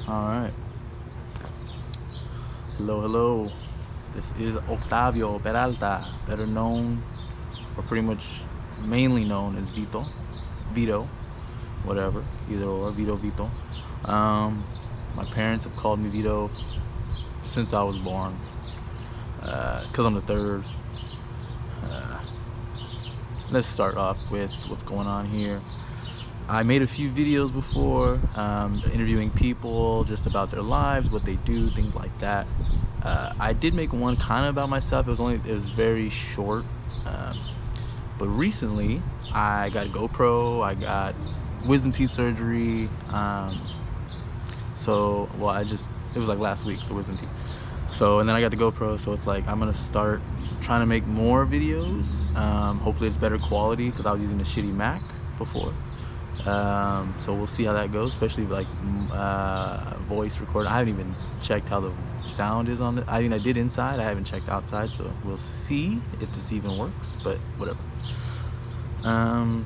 All right. Hello, hello. This is Octavio Peralta, better known, or pretty much mainly known as Vito, whatever, either or, Vito. Um, my parents have called me Vito since I was born. It's because I'm the third. Uh, let's start off with what's going on here. I made a few videos before, interviewing people just about their lives, what they do, things like that. I did make one kind of about myself. It was very short. Um, but recently, I got a GoPro. I got wisdom teeth surgery. It was like last week, the wisdom teeth. So, and then I got the GoPro. So it's like I'm gonna start trying to make more videos. Hopefully, it's better quality because I was using a shitty Mac before. So we'll see how that goes, especially like voice record. I haven't even checked how the sound is on I mean, I did inside, I haven't checked outside, so we'll see if this even works, but whatever.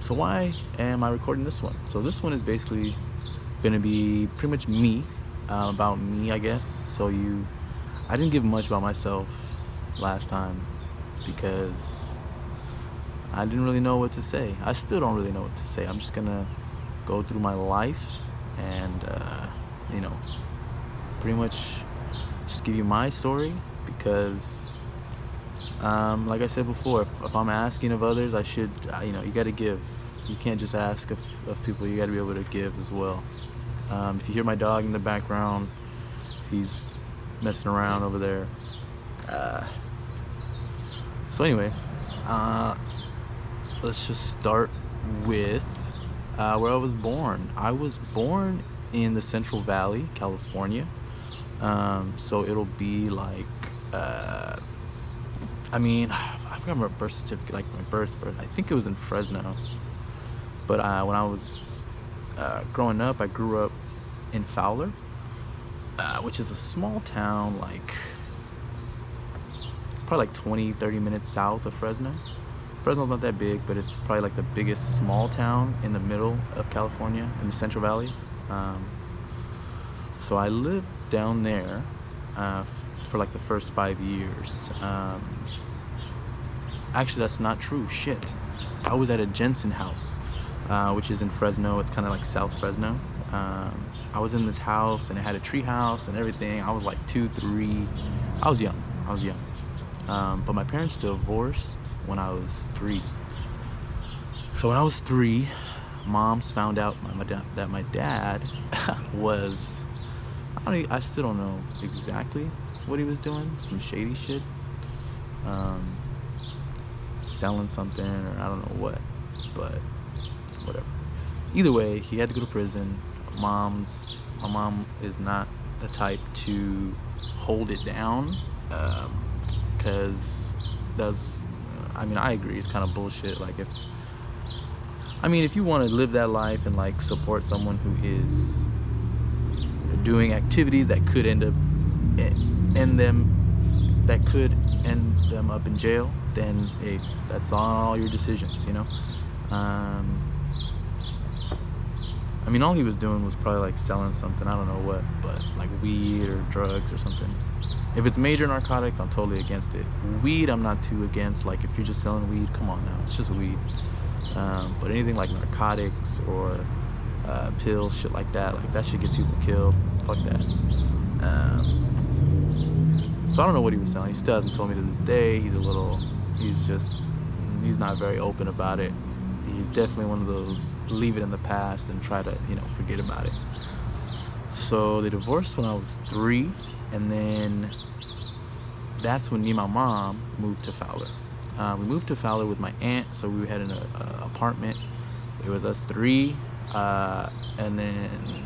So why am I recording this one? So this one is basically gonna be pretty much me, about me, I guess. So I didn't give much about myself last time because I didn't really know what to say. I still don't really know what to say. I'm just gonna go through my life and pretty much just give you my story because like I said before, if I'm asking of others, I should, you got to give. You can't just ask of people. You got to be able to give as well. If you hear my dog in the background, he's messing around over there. So anyway, let's just start with where I was born. I was born in the Central Valley, California. So it'll be like, I forgot my birth certificate, like my birth. I think it was in Fresno. But when I was growing up, I grew up in Fowler, which is a small town, like probably like 20-30 minutes south of Fresno. Fresno's not that big, but it's probably like the biggest small town in the middle of California, in the Central Valley. So I lived down there for like the first 5 years. Actually, that's not true. Shit. I was at a Jensen house, which is in Fresno. It's kind of like South Fresno. I was in this house and it had a tree house and everything. I was like 2, 3. I was young. But my parents divorced when I was 3. So when I was 3, moms found out that my dad was, I still don't know exactly what he was doing, some shady shit, selling something or I don't know what, but whatever. Either way, he had to go to prison. My mom is not the type to hold it down, because I agree, it's kind of bullshit. Like if you want to live that life and like support someone who is doing activities that could end them up in jail, then hey, that's all your decisions, all he was doing was probably like selling something, I don't know what, but like weed or drugs or something. If it's major narcotics, I'm totally against it. Weed, I'm not too against. Like if you're just selling weed, come on now, it's just weed. But anything like narcotics or pills, shit like that shit gets people killed. Fuck that. So I don't know what he was selling. He still hasn't told me to this day. He's not very open about it. He's definitely one of those leave it in the past and try to, forget about it. So they divorced when I was 3, and then that's when me and my mom moved to Fowler. We moved to Fowler with my aunt, so we had an apartment. It was us 3, and then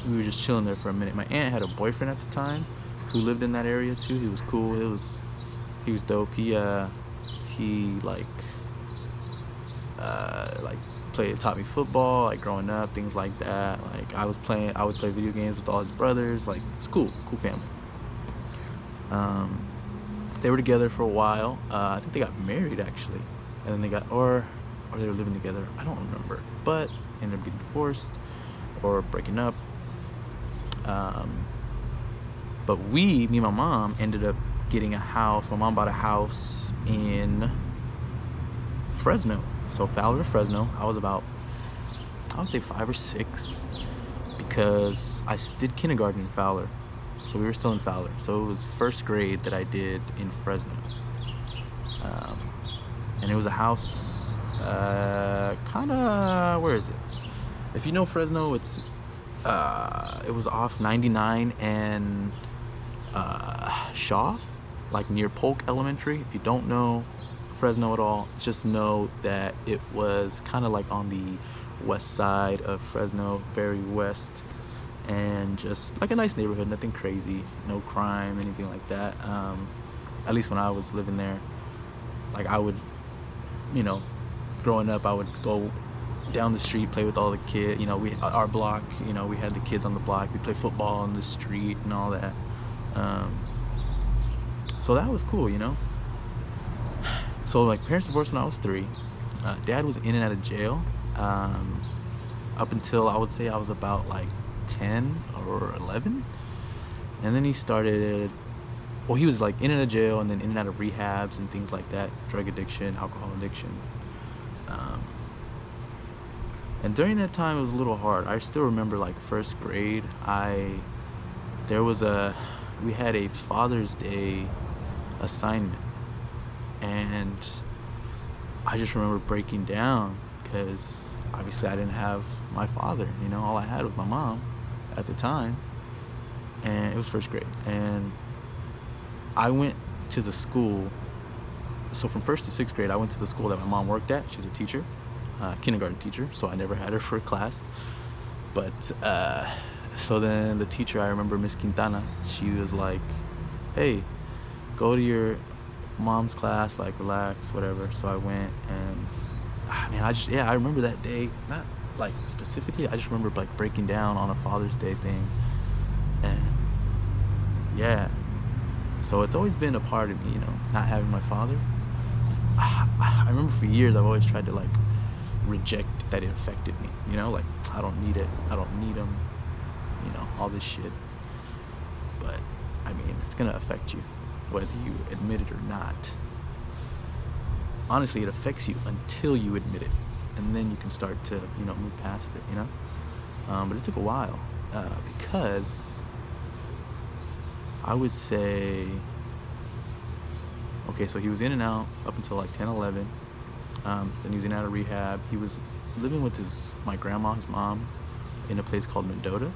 we were just chilling there for a minute. My aunt had a boyfriend at the time who lived in that area too. He was cool. He was dope. He taught me football, like growing up, things like that. Like I would play video games with all his brothers. Like it's cool family. They were together for a while. I think they got married actually, and then they got or they were living together. I don't remember, but ended up getting divorced or breaking up. But me and my mom ended up getting a house. My mom bought a house in Fresno. So Fowler to Fresno. I was about, I would say 5 or 6, because I did kindergarten in Fowler. So we were still in Fowler. So it was first grade that I did in Fresno. And it was a house, kind of, where is it? If you know Fresno, it was off 99 and Shaw, like near Polk Elementary. If you don't know Fresno at all, just know that it was kind of like on the west side of Fresno, very west, and just like a nice neighborhood, nothing crazy, no crime, anything like that. At least when I was living there, like I would, you know, growing up, I would go down the street, play with all the kids. You know, our block, you know, we had the kids on the block. We play football on the street and all that. So that was cool, you know. So like parents divorced when I was 3. Dad was in and out of jail up until I would say I was about like 10 or 11, and then he started. Well, he was like in and out of jail, and then in and out of rehabs and things like that, drug addiction, alcohol addiction. And during that time, it was a little hard. I still remember like first grade, we had a Father's Day assignment, and I just remember breaking down because obviously I didn't have my father, you know, all I had was my mom at the time, and it was first grade, and I went to the school. So from 1st to 6th grade, I went to the school that my mom worked at. She's a teacher, kindergarten teacher, so I never had her for a class. But so then the teacher, I remember Miss Quintana, she was like, hey, go to your mom's class, like relax, whatever. So I went, and I remember that day, not like specifically, I just remember like breaking down on a Father's Day thing. And yeah, so it's always been a part of me, you know, not having my father. I remember for years I've always tried to like reject that it affected me, you know, like I don't need it, I don't need him, you know, all this shit. But I mean, it's gonna affect you whether you admit it or not. Honestly, it affects you until you admit it, and then you can start to, you know, move past it, you know. But it took a while because I would say, okay, so he was in and out up until like 10, 11. Then he was in and out of rehab. He was living with my grandma, his mom, in a place called Mendota.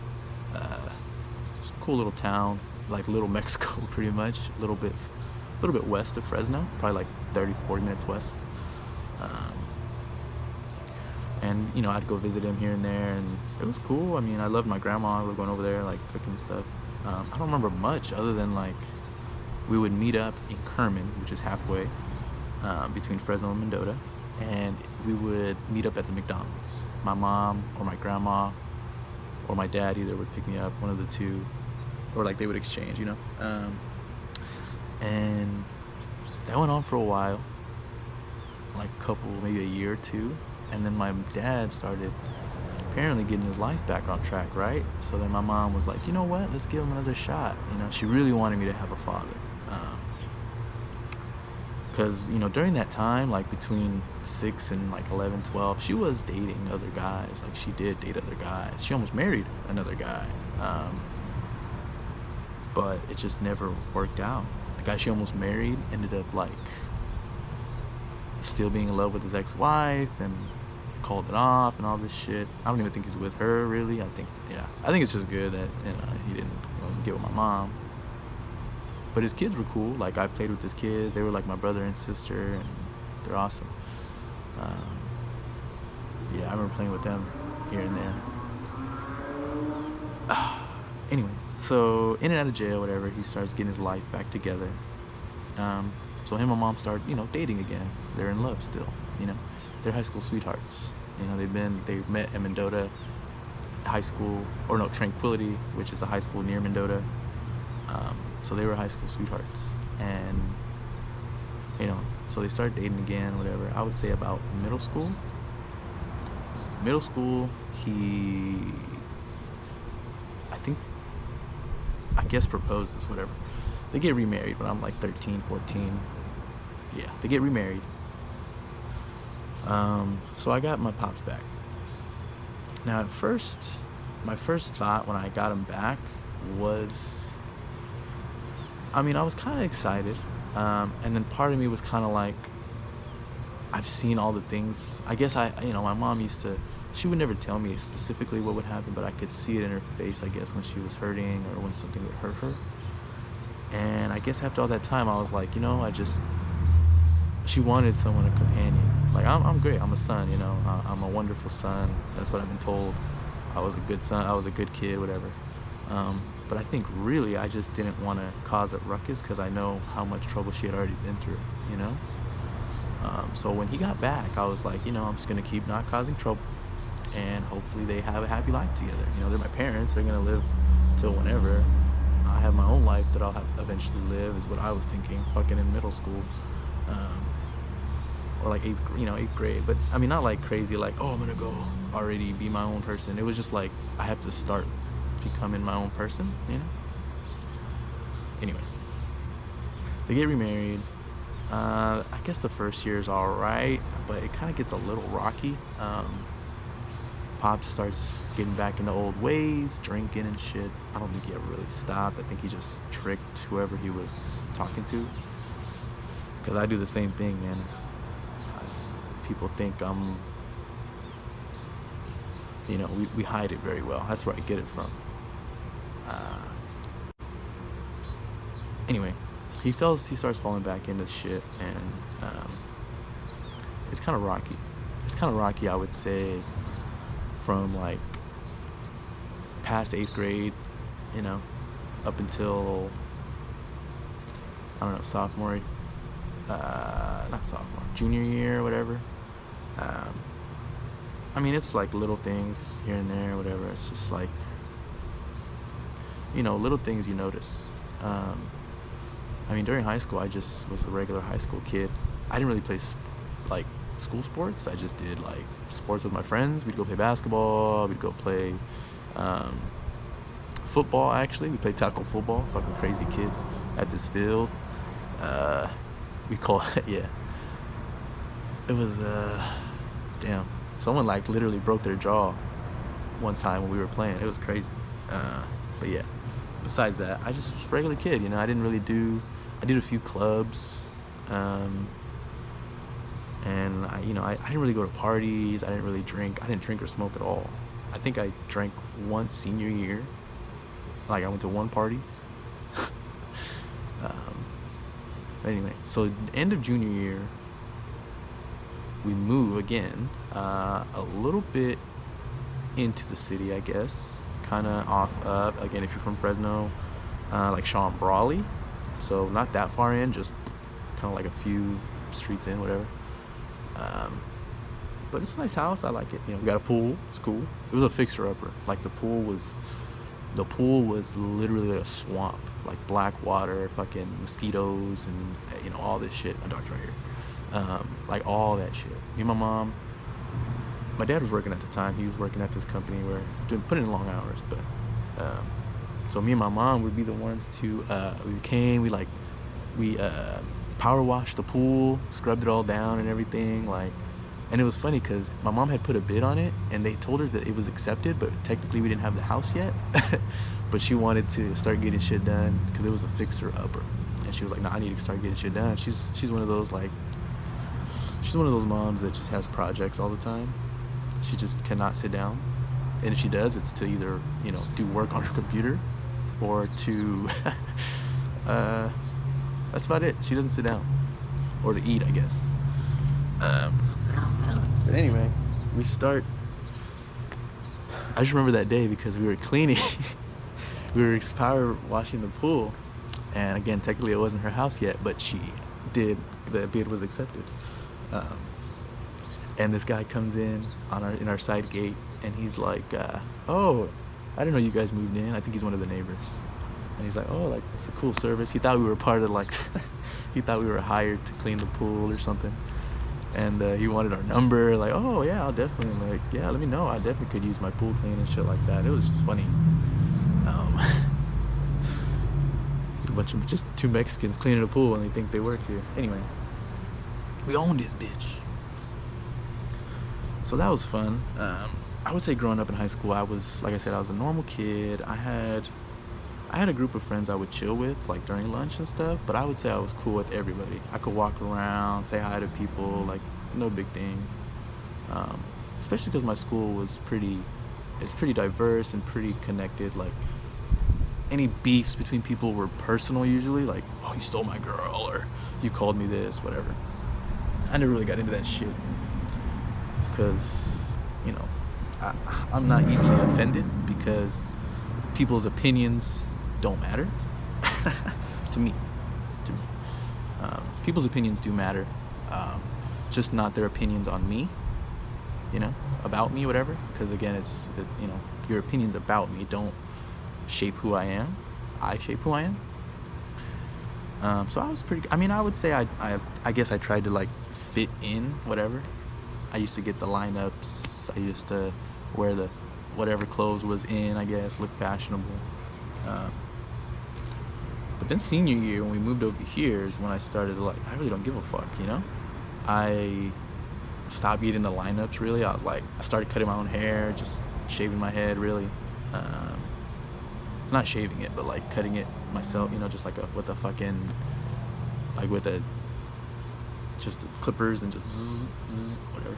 It's a cool little town, like Little Mexico, pretty much. A little bit west of Fresno, probably like 30, 40 minutes west. And you know, I'd go visit him here and there, and it was cool. I mean, I loved my grandma. We were going over there, like cooking and stuff. I don't remember much other than like we would meet up in Kerman, which is halfway between Fresno and Mendota, and we would meet up at the McDonald's. My mom or my grandma or my dad either would pick me up, one of the two, or like they would exchange, you know. And that went on for a while, like a couple, maybe a year or two, and then my dad started apparently getting his life back on track, right? So then my mom was like, you know what, let's give him another shot. You know, she really wanted me to have a father. Because, you know, during that time, like between 6 and like 11, 12, she was dating other guys. Like she did date other guys. She almost married another guy. But it just never worked out. The guy she almost married ended up like still being in love with his ex-wife and called it off and all this shit. I don't even think he's with her really. I think it's just good that, you know, he didn't get with my mom. But his kids were cool. Like I played with his kids. They were like my brother and sister, and they're awesome. Yeah, I remember playing with them here and there. Anyway, so in and out of jail, whatever, he starts getting his life back together. So him and mom start, you know, dating again. They're in love still, you know. They're high school sweethearts. You know, they met in Mendota High School, or no, Tranquility, which is a high school near Mendota. So they were high school sweethearts, and you know, so they started dating again, whatever. I would say about middle school. Middle school, I think guess proposes, whatever. They get remarried when I'm like 13, 14. Yeah, they get remarried. So I got my pops back. Now at first, my first thought when I got him back was, I mean, I was kind of excited. And then part of me was kind of like, I've seen all the things. I guess my mom used to, she would never tell me specifically what would happen, but I could see it in her face, I guess, when she was hurting or when something would hurt her. And I guess after all that time, I was like, she wanted someone, a companion. Like, I'm great. I'm a son, I'm a wonderful son. That's what I've been told. I was a good son. I was a good kid, whatever. But I think really I just didn't want to cause a ruckus because I know how much trouble she had already been through, So when he got back, I was like, I'm just going to keep not causing trouble. And hopefully they have a happy life together. They're my parents. They're going to live till whenever. I have my own life that I'll eventually live, is what I was thinking, fucking in middle school. Or like eighth grade. But I mean, not like crazy, like, oh, I'm going to go already be my own person. It was just like, I have to start becoming my own person, Anyway, they get remarried. I guess the first year is all right, but it kind of gets a little rocky. Pop starts getting back into old ways, drinking and shit. I don't think he ever really stopped. I think he just tricked whoever he was talking to. Because I do the same thing, man. People think I'm, we hide it very well. That's where I get it from. Anyway, he starts falling back into shit, and it's kind of rocky. It's kind of rocky, I would say, from like past 8th grade, up until, I don't know, junior year, whatever. I mean, it's like little things here and there, whatever. It's just like, little things you notice. I mean, during high school, I just was a regular high school kid. I didn't really play like school sports. I just did like sports with my friends. We'd go play basketball. We'd go play football. Actually, we played tackle football. Fucking crazy kids at this field. We call it, yeah. It was damn. Someone like literally broke their jaw one time when we were playing. It was crazy. But yeah. Besides that, I just was a regular kid. I didn't really I did a few clubs. And I didn't really go to parties. I didn't really drink. I didn't drink or smoke at all. I think I drank once senior year. Like, I went to one party. Anyway, so end of junior year, we move again, a little bit into the city, I guess. Kind of off up. Again, if you're from Fresno, like Sean Brawley. So not that far in, just kind of like a few streets in, whatever. But it's a nice house. I like it. We got a pool. It's cool. It was a fixer-upper. Like, the pool was literally a swamp. Like, black water, fucking mosquitoes, and all this shit. My dog's right here. Like, all that shit. Me and my mom. My dad was working at the time. He was working at this company where putting in long hours. But so me and my mom would be the ones to we power washed the pool, scrubbed it all down and everything. Like, and it was funny because my mom had put a bid on it, and they told her that it was accepted, but technically we didn't have the house yet. But she wanted to start getting shit done because it was a fixer-upper, and she was like, "Nah, I need to start getting shit done." She's one of those moms that just has projects all the time. She just cannot sit down, and if she does, it's to either do work on her computer, or to that's about it. She doesn't sit down, or to eat, I guess. But anyway, we start. I just remember that day because we were cleaning. We were power washing the pool, and again, technically it wasn't her house yet, but she did. The bid was accepted. And this guy comes in in our side gate, and he's like, "Oh, I didn't know you guys moved in." I think he's one of the neighbors. And he's like, "Oh, like, it's a cool service." He thought we were part of he thought we were hired to clean the pool or something. And he wanted our number, like, "Oh yeah, I'll definitely, like, yeah, let me know. I definitely could use my pool clean," and shit like that. It was just funny. a bunch of just two Mexicans cleaning a pool and they think they work here. Anyway, we owned this bitch. So that was fun. I would say growing up in high school, I was, like I said, I was a normal kid. I had a group of friends I would chill with, like during lunch and stuff, but I would say I was cool with everybody. I could walk around, say hi to people, like no big thing. Especially because my school was it's pretty diverse and pretty connected. Like any beefs between people were personal usually, like, oh, you stole my girl, or you called me this, whatever. I never really got into that shit because, you know, I'm not easily offended because people's opinions don't matter. to me people's opinions do matter, just not their opinions on me, you know, about me, whatever, because again, it's you know, your opinions about me don't shape who I am. I shape who I am. So I was pretty, I mean, I would say I guess I tried to like fit in, whatever. I used to get the lineups, I used to wear the whatever clothes was in, I guess, look fashionable. But then senior year, when we moved over here, is when I started to like, I really don't give a fuck, you know? I stopped getting the lineups, really. I was like, I started cutting my own hair, just shaving my head, really. Not shaving it, but like cutting it myself, you know, just like with a fucking, like with a, just the clippers and just zzz, zzz, whatever.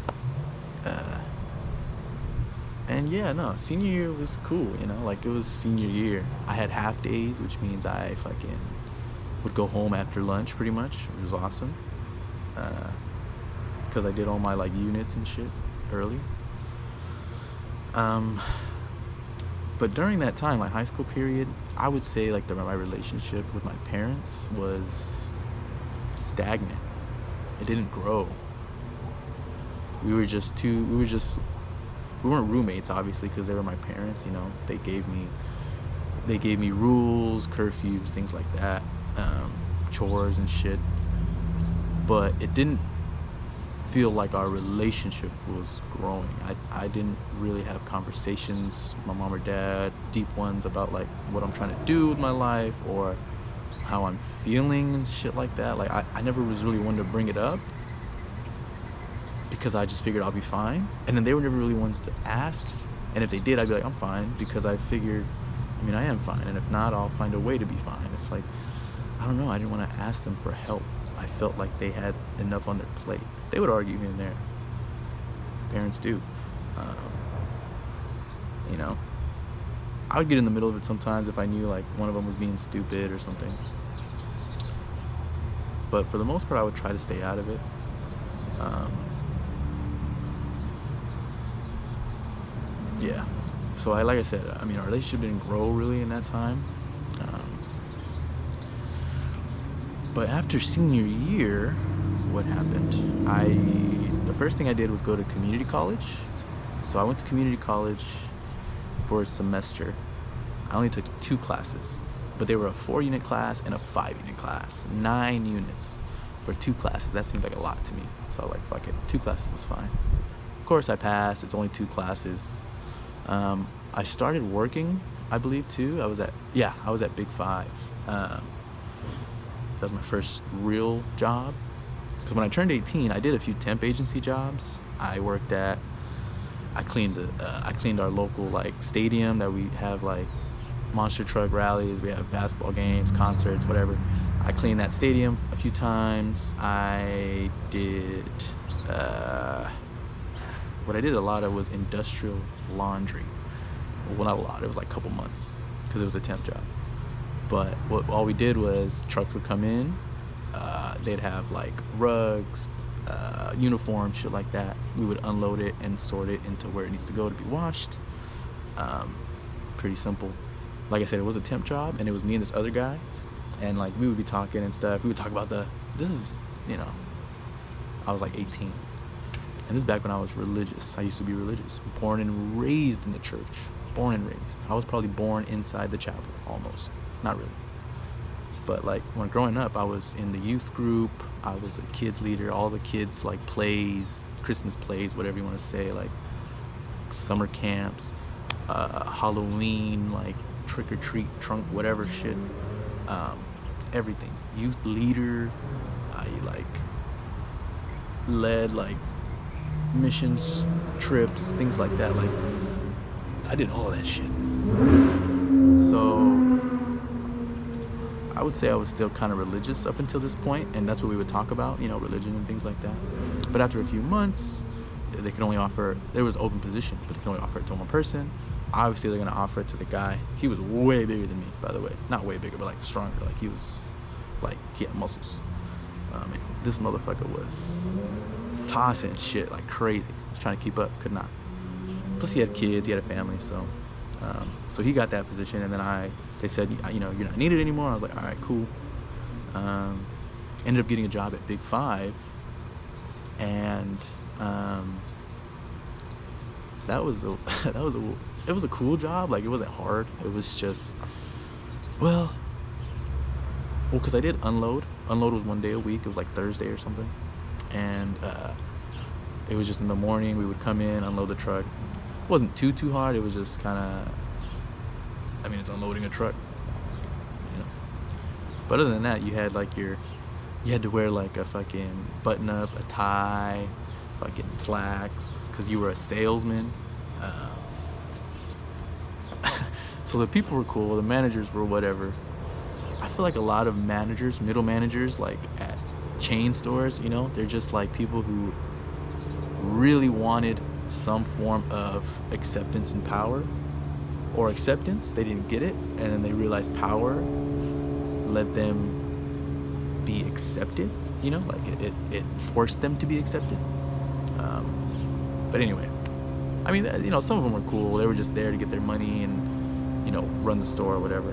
And yeah, no, senior year was cool, you know, like it was senior year. I had half days, which means I fucking would go home after lunch pretty much, which was awesome. Because I did all my like units and shit early. But during that time, like high school period, I would say like my relationship with my parents was stagnant. It didn't grow. We weren't roommates, obviously, because they were my parents, you know. They gave me rules, curfews, things like that, chores and shit. But it didn't feel like our relationship was growing. I didn't really have conversations with my mom or dad, deep ones, about like what I'm trying to do with my life or how I'm feeling and shit like that. Like I never was really one to bring it up because I just figured I'll be fine. And then they were never really ones to ask. And if they did, I'd be like, I'm fine, because I figured, I mean, I am fine. And if not, I'll find a way to be fine. It's like, I don't know, I didn't want to ask them for help. I felt like they had enough on their plate. They would argue here and there. Parents do. You know, I would get in the middle of it sometimes if I knew like one of them was being stupid or something. But for the most part, I would try to stay out of it. Yeah. So like I said, I mean, our relationship didn't grow really in that time. But after senior year, what happened? The first thing I did was go to community college. So I went to community college for a semester. I only took 2 classes, but they were a 4-unit class and a 5-unit class. 9 units for 2 classes. That seemed like a lot to me. So I was like, fuck it, 2 classes is fine. Of course I passed, it's only 2 classes. I started working, I believe, too. I was at Big 5. That was my first real job. Because when I turned 18, I did a few temp agency jobs. I cleaned our local like stadium that we have like monster truck rallies, we have basketball games, concerts, whatever. I cleaned that stadium a few times. I did, what I did a lot of was industrial laundry. Well, not a lot, it was like a couple months because it was a temp job. But all we did was trucks would come in, they'd have like rugs, uniforms, shit like that. We would unload it and sort it into where it needs to go to be washed. Pretty simple. Like I said, it was a temp job, and it was me and this other guy, and like we would be talking and stuff. We would talk about this is, you know, I was like 18, and this is back when I was religious. I used to be religious, born and raised in the church, born and raised. I was probably born inside the chapel, almost, not really. But like when growing up, I was in the youth group, I was a kids leader, all the kids like plays, Christmas plays, whatever you want to say, like summer camps, Halloween, like trick or treat, trunk, whatever shit. everything. Youth leader, I like led like missions trips, things like that. Like I did all that shit. So I would say I was still kind of religious up until this point, and that's what we would talk about, you know, religion and things like that. But after a few months, they could only offer, there was open position, but they could only offer it to one person. Obviously they're gonna offer it to the guy. He was way bigger than me, by the way. Not way bigger, but like stronger. Like he was, like he had muscles. And this motherfucker was tossing shit like crazy. Was trying to keep up, could not. Plus he had kids, he had a family, so he got that position, and then they said, you know, you're not needed anymore. I was like, all right, cool. Ended up getting a job at Big 5, and it was a cool job. Like it wasn't hard. It was just, well, because I did unload. Unload was one day a week. It was like Thursday or something, and it was just in the morning. We would come in, unload the truck. It wasn't too hard. It was just kind of, I mean, it's unloading a truck, you know. But other than that, you had to wear like a fucking button up, a tie, fucking slacks, because you were a salesman. So the people were cool, the managers were whatever. I feel like a lot of managers, middle managers, like at chain stores, you know, they're just like people who really wanted some form of acceptance and power, or acceptance, they didn't get it, and then they realized power let them be accepted, you know, like it forced them to be accepted. But anyway, I mean, you know, some of them were cool. They were just there to get their money and, you know, run the store or whatever.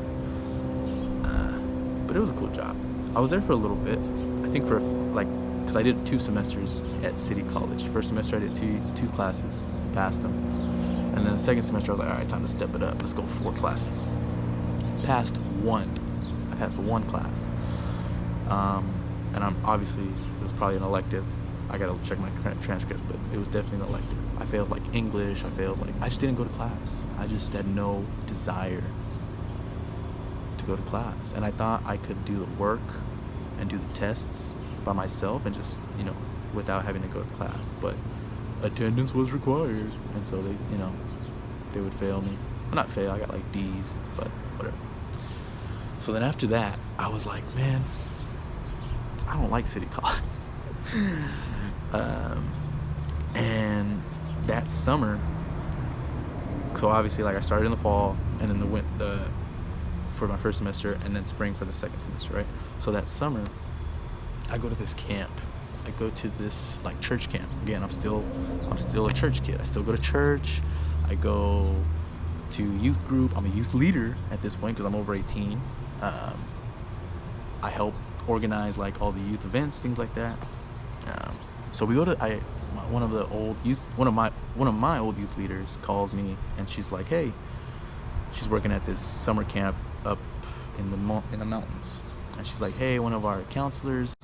But it was a cool job. I was there for a little bit. I think for like, because I did 2 semesters at City College. First semester I did two classes, passed them. And then the second semester I was like, all right, time to step it up. Let's go 4 classes. Passed 1. I passed 1 class. And I'm obviously, it was probably an elective. I gotta check my transcripts, but it was definitely an elective. I failed like English, I just didn't go to class. I just had no desire to go to class. And I thought I could do the work and do the tests by myself and just, you know, without having to go to class. But attendance was required, and so they, you know, they would fail me. Well, not fail, I got like D's, but whatever. So then after that, I was like, man, I don't like City College. And that summer, so obviously like I started in the fall, and then for my first semester, and then spring for the second semester, right? So that summer, I go to this camp. I go to this like church camp. Again, I'm still a church kid. I still go to church. I go to youth group. I'm a youth leader at this point because I'm over 18. I help organize like all the youth events, things like that. So we go to one of my old youth leaders calls me, and she's like, hey, she's working at this summer camp up in the mountains, and she's like, hey, one of our counselors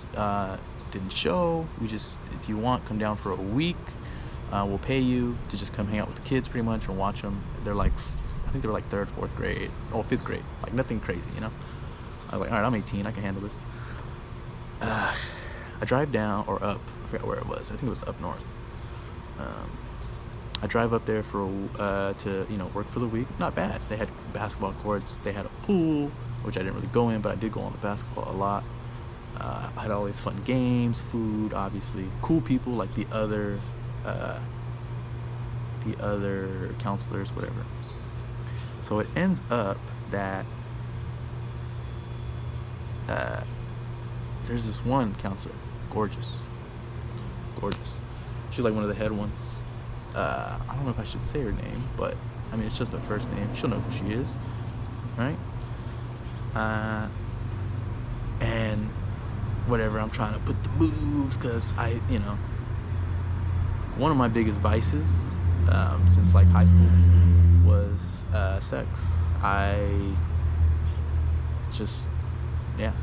didn't show. If you want, come down for a week. We'll pay you to just come hang out with the kids pretty much and watch them. They're like, I think they were like 3rd, 4th grade, or 5th grade, like nothing crazy, you know. I was like, all right, I'm 18, I can handle this. I drive down or up, I forgot where it was. I think it was up north. I drive up there to, you know, work for the week. Not bad. They had basketball courts. They had a pool, which I didn't really go in, but I did go on the basketball a lot. I had all these fun games, food, obviously, cool people like the other counselors, whatever. So it ends up that there's this one counselor, gorgeous. She's like one of the head ones. I don't know if I should say her name, but I mean, it's just her first name. She'll know who she is, right? And whatever, I'm trying to put the moves, because you know, one of my biggest vices since like high school was sex.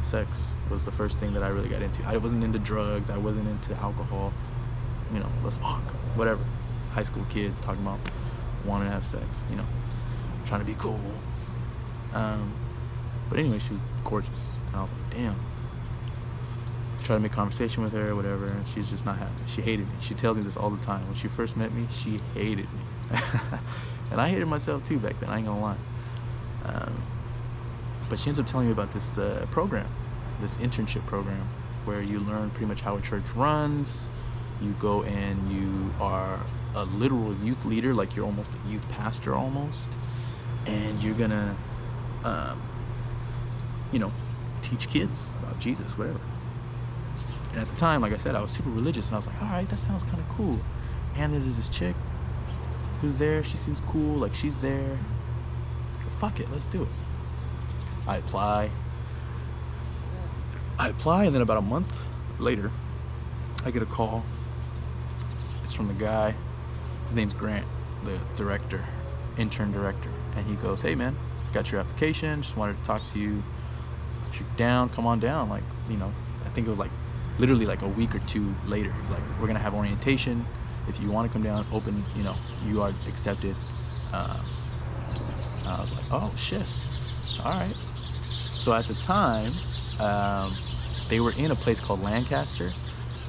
Sex was the first thing that I really got into. I wasn't into drugs, I wasn't into alcohol, you know, let's fuck, whatever. High school kids talking about wanting to have sex, you know, trying to be cool. But But anyway, she was gorgeous, and I was like, damn. Try to make conversation with her, whatever, and she's just not happy. She hated me. She tells me this all the time. When she first met me, she hated me. And I hated myself too back then, I ain't gonna lie. But she ends up telling me about this program, this internship program, where you learn pretty much how a church runs. You go and you are a literal youth leader, like you're almost a youth pastor almost, and you're gonna, you know, teach kids about Jesus, whatever. And at the time, like I said, I was super religious, and I was like, all right, that sounds kind of cool. And there's this chick who's there. She seems cool. Like, she's there. Fuck it, let's do it. I apply, and then about a month later, I get a call. It's from the guy. His name's Grant, the director, intern director. And he goes, hey, man, got your application. Just wanted to talk to you. If you're down, come on down. Like, you know, I think it was like literally like a week or two later. He's like, we're gonna have orientation. If you want to come down, open, you know, you are accepted. I was like, oh shit, all right. So at the time, they were in a place called Lancaster,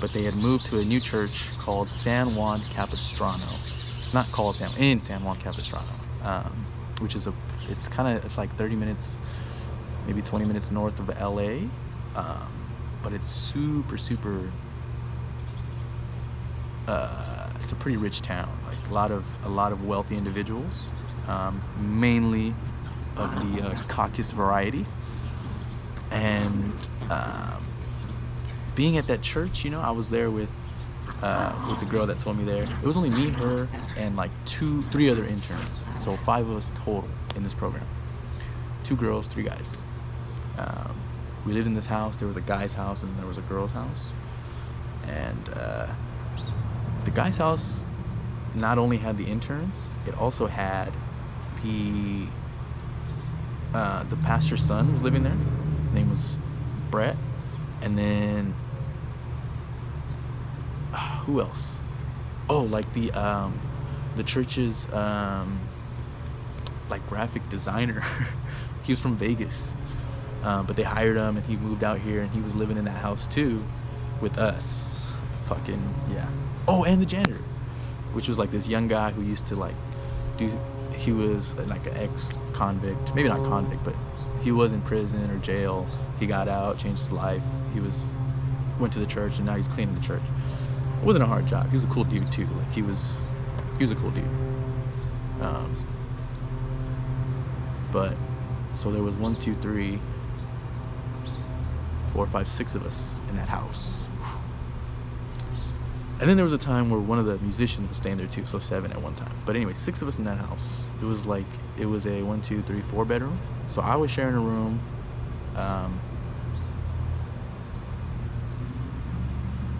but they had moved to a new church called San Juan Capistrano. Not called in San Juan Capistrano, which is it's like 30 minutes, maybe 20 minutes north of LA. But it's super, it's a pretty rich town, like a lot of wealthy individuals, mainly of the caucus variety. And being at that church, you know, I was there with the girl that told me there. It was only me, her, and like 3 other interns, so 5 of us total in this program. 2 girls, 3 guys. We lived in this house. There was a guy's house and there was a girl's house. And the guy's house not only had the interns, it also had the pastor's son was living there. His name was Brett. And then who else? Oh, like the church's like graphic designer. He was from Vegas. But they hired him and he moved out here and he was living in that house too with us. Fucking yeah. Oh, and the janitor, which was like this young guy who used to like he was like an ex-convict, maybe not convict, but he was in prison or jail. He got out, changed his life. Went to the church and now he's cleaning the church. It wasn't a hard job. He was a cool dude too. Like he was a cool dude. But so there was 1, 2, 3, 4, 5, 6 of us in that house. And then there was a time where one of the musicians was staying there too, so 7 at one time. But anyway, 6 of us in that house. It was a 1, 2, 3, 4 bedroom. So I was sharing a room.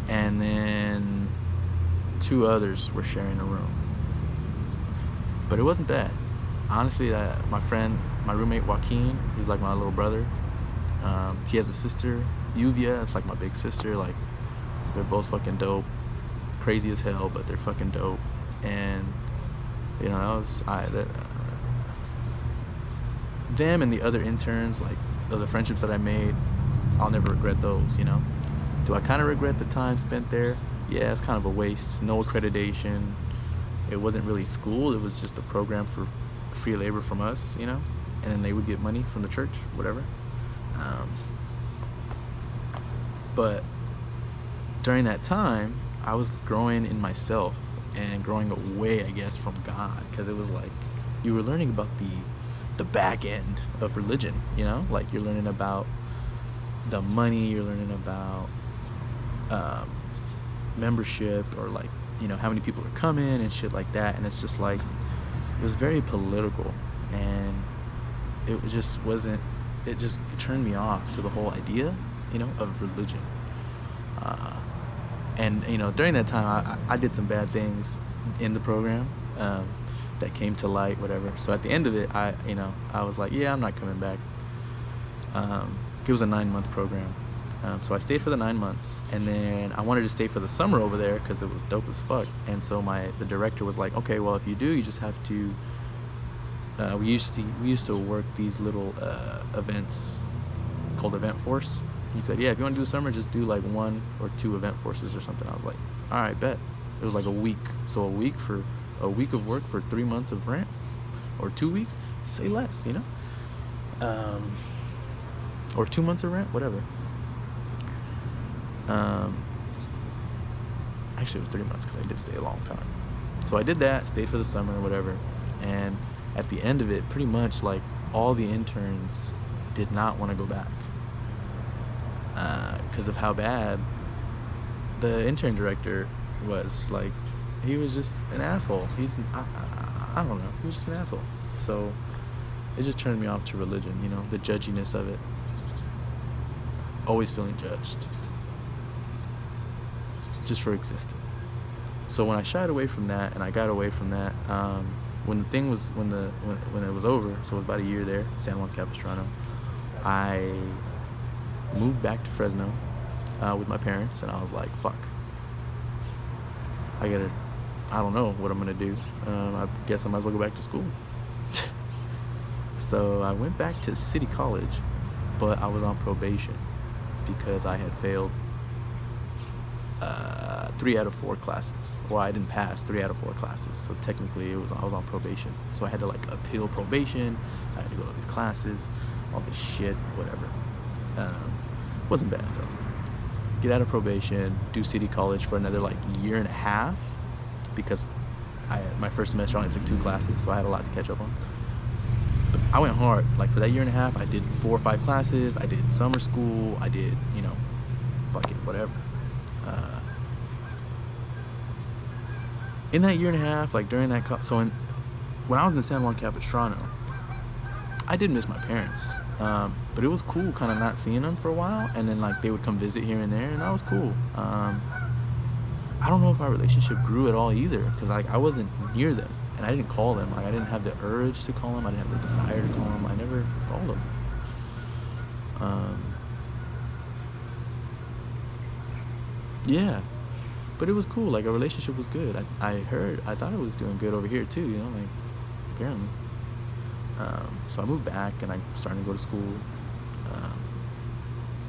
And then 2 others were sharing a room. But it wasn't bad. Honestly, my roommate Joaquin, he's like my little brother. He has a sister, Yuvia. It's like my big sister. Like, they're both fucking dope, crazy as hell, but they're fucking dope. And you know, them and the other interns, like the friendships that I made, I'll never regret those. You know, do I kind of regret the time spent there? Yeah, it's kind of a waste. No accreditation. It wasn't really school. It was just a program for free labor from us, you know, and then they would get money from the church, whatever. But during that time, I was growing in myself and growing away, I guess, from God, because it was like you were learning about the back end of religion, you know, like you're learning about the money, you're learning about membership, or like, you know, how many people are coming and shit like that. And it's just like, it was very political, and it just wasn't, it just turned me off to the whole idea, you know, of religion. And you know, during that time I did some bad things in the program that came to light, whatever. So at the end of it, I was like, yeah, I'm not coming back. It was a 9-month program. So I stayed for the 9 months, and then I wanted to stay for the summer over there because it was dope as fuck. And so the director was like, okay, well, if you do, you just have to we used to work these little events called Event Force. He said, yeah, if you want to do the summer, just do like 1 or 2 event forces or something. I was like, all right, bet. It was like a week. So a week of work for 3 months of rent, or 2 weeks, say less, you know? Or 2 months of rent, whatever. Actually, it was 3 months because I did stay a long time. So I did that, stayed for the summer, whatever. And at the end of it, pretty much like all the interns did not want to go back because of how bad the intern director was. Like, he was just an asshole. I don't know. He was just an asshole. So it just turned me off to religion, you know, the judginess of it. Always feeling judged just for existing. So when I shied away from that and I got away from that, when it was over, so it was about a year there, San Juan Capistrano, I moved back to Fresno with my parents, and I was like, fuck, I don't know what I'm gonna do. I guess I might as well go back to school. So I went back to City College, but I was on probation because I had failed 3 out of 4 classes, or I didn't pass 3 out of 4 classes. So technically I was on probation. So I had to like appeal probation. I had to go to these classes, all this shit, whatever. Wasn't bad though. Get out of probation, do City College for another like year and a half, because my first semester I only took 2 classes, so I had a lot to catch up on. But I went hard. Like for that year and a half, I did 4 or 5 classes. I did summer school. I did, you know, fuck it, whatever. In that year and a half, like during that, when I was in San Juan Capistrano, I did miss my parents, but it was cool kind of not seeing them for a while, and then like they would come visit here and there, and that was cool. I don't know if our relationship grew at all either, because like I wasn't near them, and I didn't call them. Like I didn't have the urge to call them. I didn't have the desire to call them. I never called them. Yeah. But it was cool, like our relationship was good. I thought it was doing good over here too, you know, like apparently. So I moved back and I started to go to school.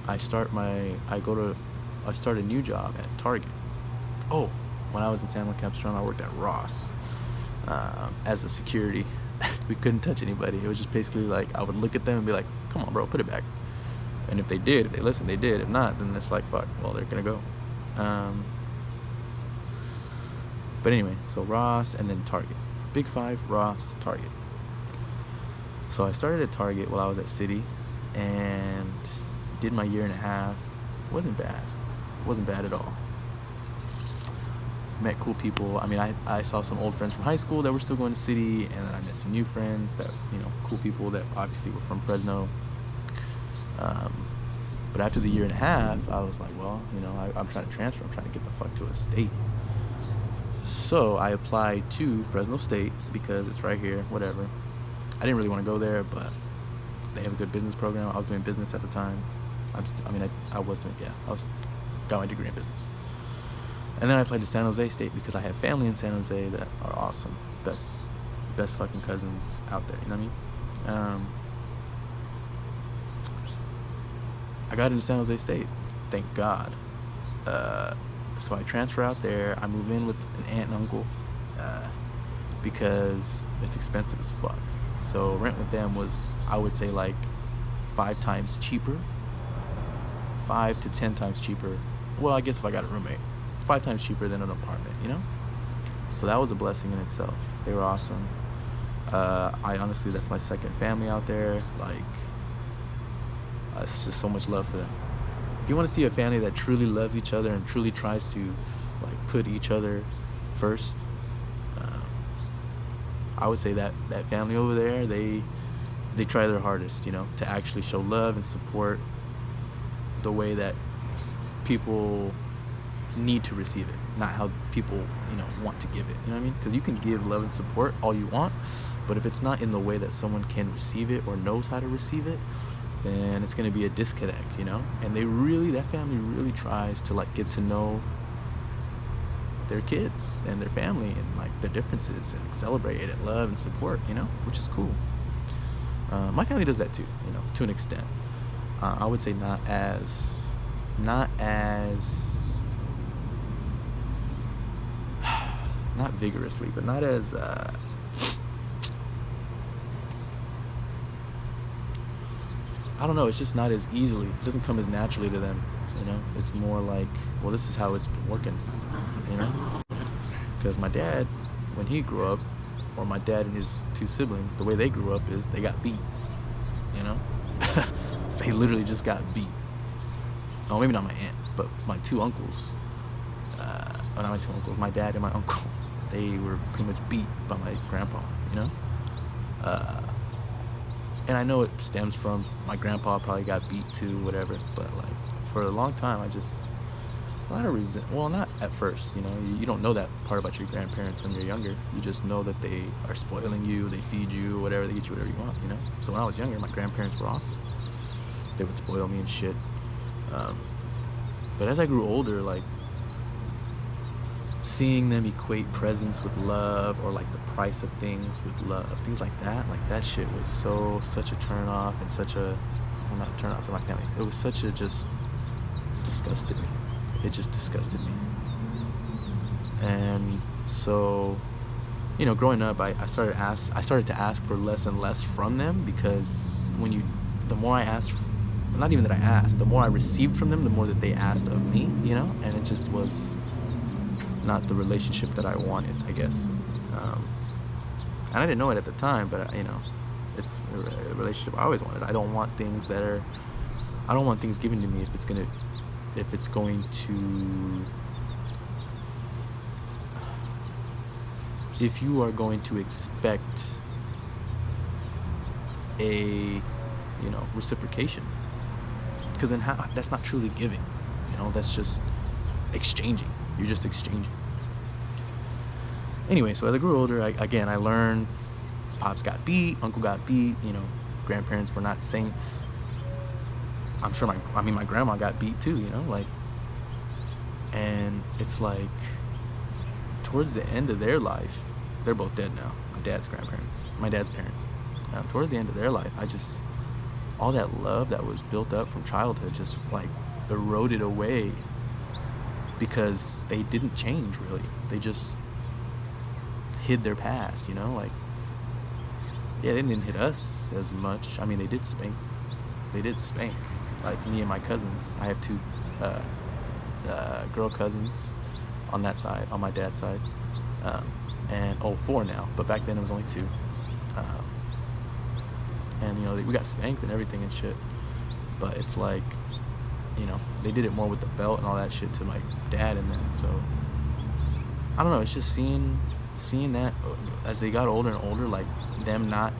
I start a new job at Target. Oh, when I was in San Juan Capistrano, I worked at Ross as a security. We couldn't touch anybody. It was just basically like I would look at them and be like, come on bro, put it back. And if they listened, they did. If not, then it's like, fuck, well, they're gonna go. But anyway, so Ross and then Target. Big 5, Ross, Target. So I started at Target while I was at City and did my year and a half. Wasn't bad. Wasn't bad at all. Met cool people. I mean, I saw some old friends from high school that were still going to City, and then I met some new friends that, you know, cool people that obviously were from Fresno. But after the year and a half, I was like, well, you know, I'm trying to transfer. I'm trying to get the fuck to a state. So I applied to Fresno State because it's right here, whatever. I didn't really want to go there, but they have a good business program. I was doing business at the time. I got my degree in business. And then I applied to San Jose State because I have family in San Jose that are awesome. Best fucking cousins out there, you know what I mean? I got into San Jose State, thank God. So I transfer out there. I move in with an aunt and uncle because it's expensive as fuck. So rent with them was, I would say, like 5 times cheaper. 5 to 10 times cheaper. Well, I guess if I got a roommate, 5 times cheaper than an apartment, you know? So that was a blessing in itself. They were awesome. I honestly, that's my second family out there. Like, it's just so much love for them. If you want to see a family that truly loves each other and truly tries to like put each other first, I would say that family over there, they try their hardest, you know, to actually show love and support the way that people need to receive it, not how people, you know, want to give it, you know what I mean? Because you can give love and support all you want, but if it's not in the way that someone can receive it or knows how to receive it, then it's going to be a disconnect, you know? And that family really tries to like get to know their kids and their family and like their differences and celebrate it and love and support, you know, which is cool. My family does that too, you know, to an extent. I would say not as not vigorously, but not as I don't know, it's just not as easily, it doesn't come as naturally to them, you know. It's more like, well, this is how it's been working, you know. Because my dad, when he grew up, or my dad and his two siblings, the way they grew up is they got beat, you know. They literally just got beat. Oh, maybe not my aunt, but my two uncles, not my two uncles, my dad and my uncle, they were pretty much beat by my grandpa, you know. And I know it stems from my grandpa probably got beat too, whatever, but like for a long time I just, a lot of well, not at first, you know, you don't know that part about your grandparents when you're younger. You just know that they are spoiling you, they feed you, whatever, they get you whatever you want, you know. So when I was younger, my grandparents were awesome. They would spoil me and shit. But as I grew older, like, seeing them equate presents with love, or like the price of things with love, things like that shit was such a turn off, and such a, well, not a turn off for my family. It was such a, just disgusted me. It just disgusted me. And so, you know, growing up, I started to ask for less and less from them, because the more I asked, not even that I asked, the more I received from them, the more that they asked of me, you know, and it just was not the relationship that I wanted, I guess. And I didn't know it at the time, but you know, it's a relationship I always wanted. I don't want things given to me if it's going to, if you are going to expect a, you know, reciprocation, because then that's not truly giving, you know, that's just exchanging. You're just exchanging. Anyway, so as I grew older, I learned pops got beat, uncle got beat, you know, grandparents were not saints. I'm sure my grandma got beat too, you know, like, and it's like, towards the end of their life, they're both dead now, my dad's parents. Towards the end of their life, all that love that was built up from childhood just like eroded away, because they didn't change really. They just hid their past, you know, like, yeah, they didn't hit us as much. I mean, they did spank, like me and my cousins. I have two girl cousins on that side, on my dad's side, and four now, but back then it was only two. And you know, we got spanked and everything and shit, but it's like, you know, they did it more with the belt and all that shit to my dad and them. So I don't know, it's just seeing that as they got older and older, like them not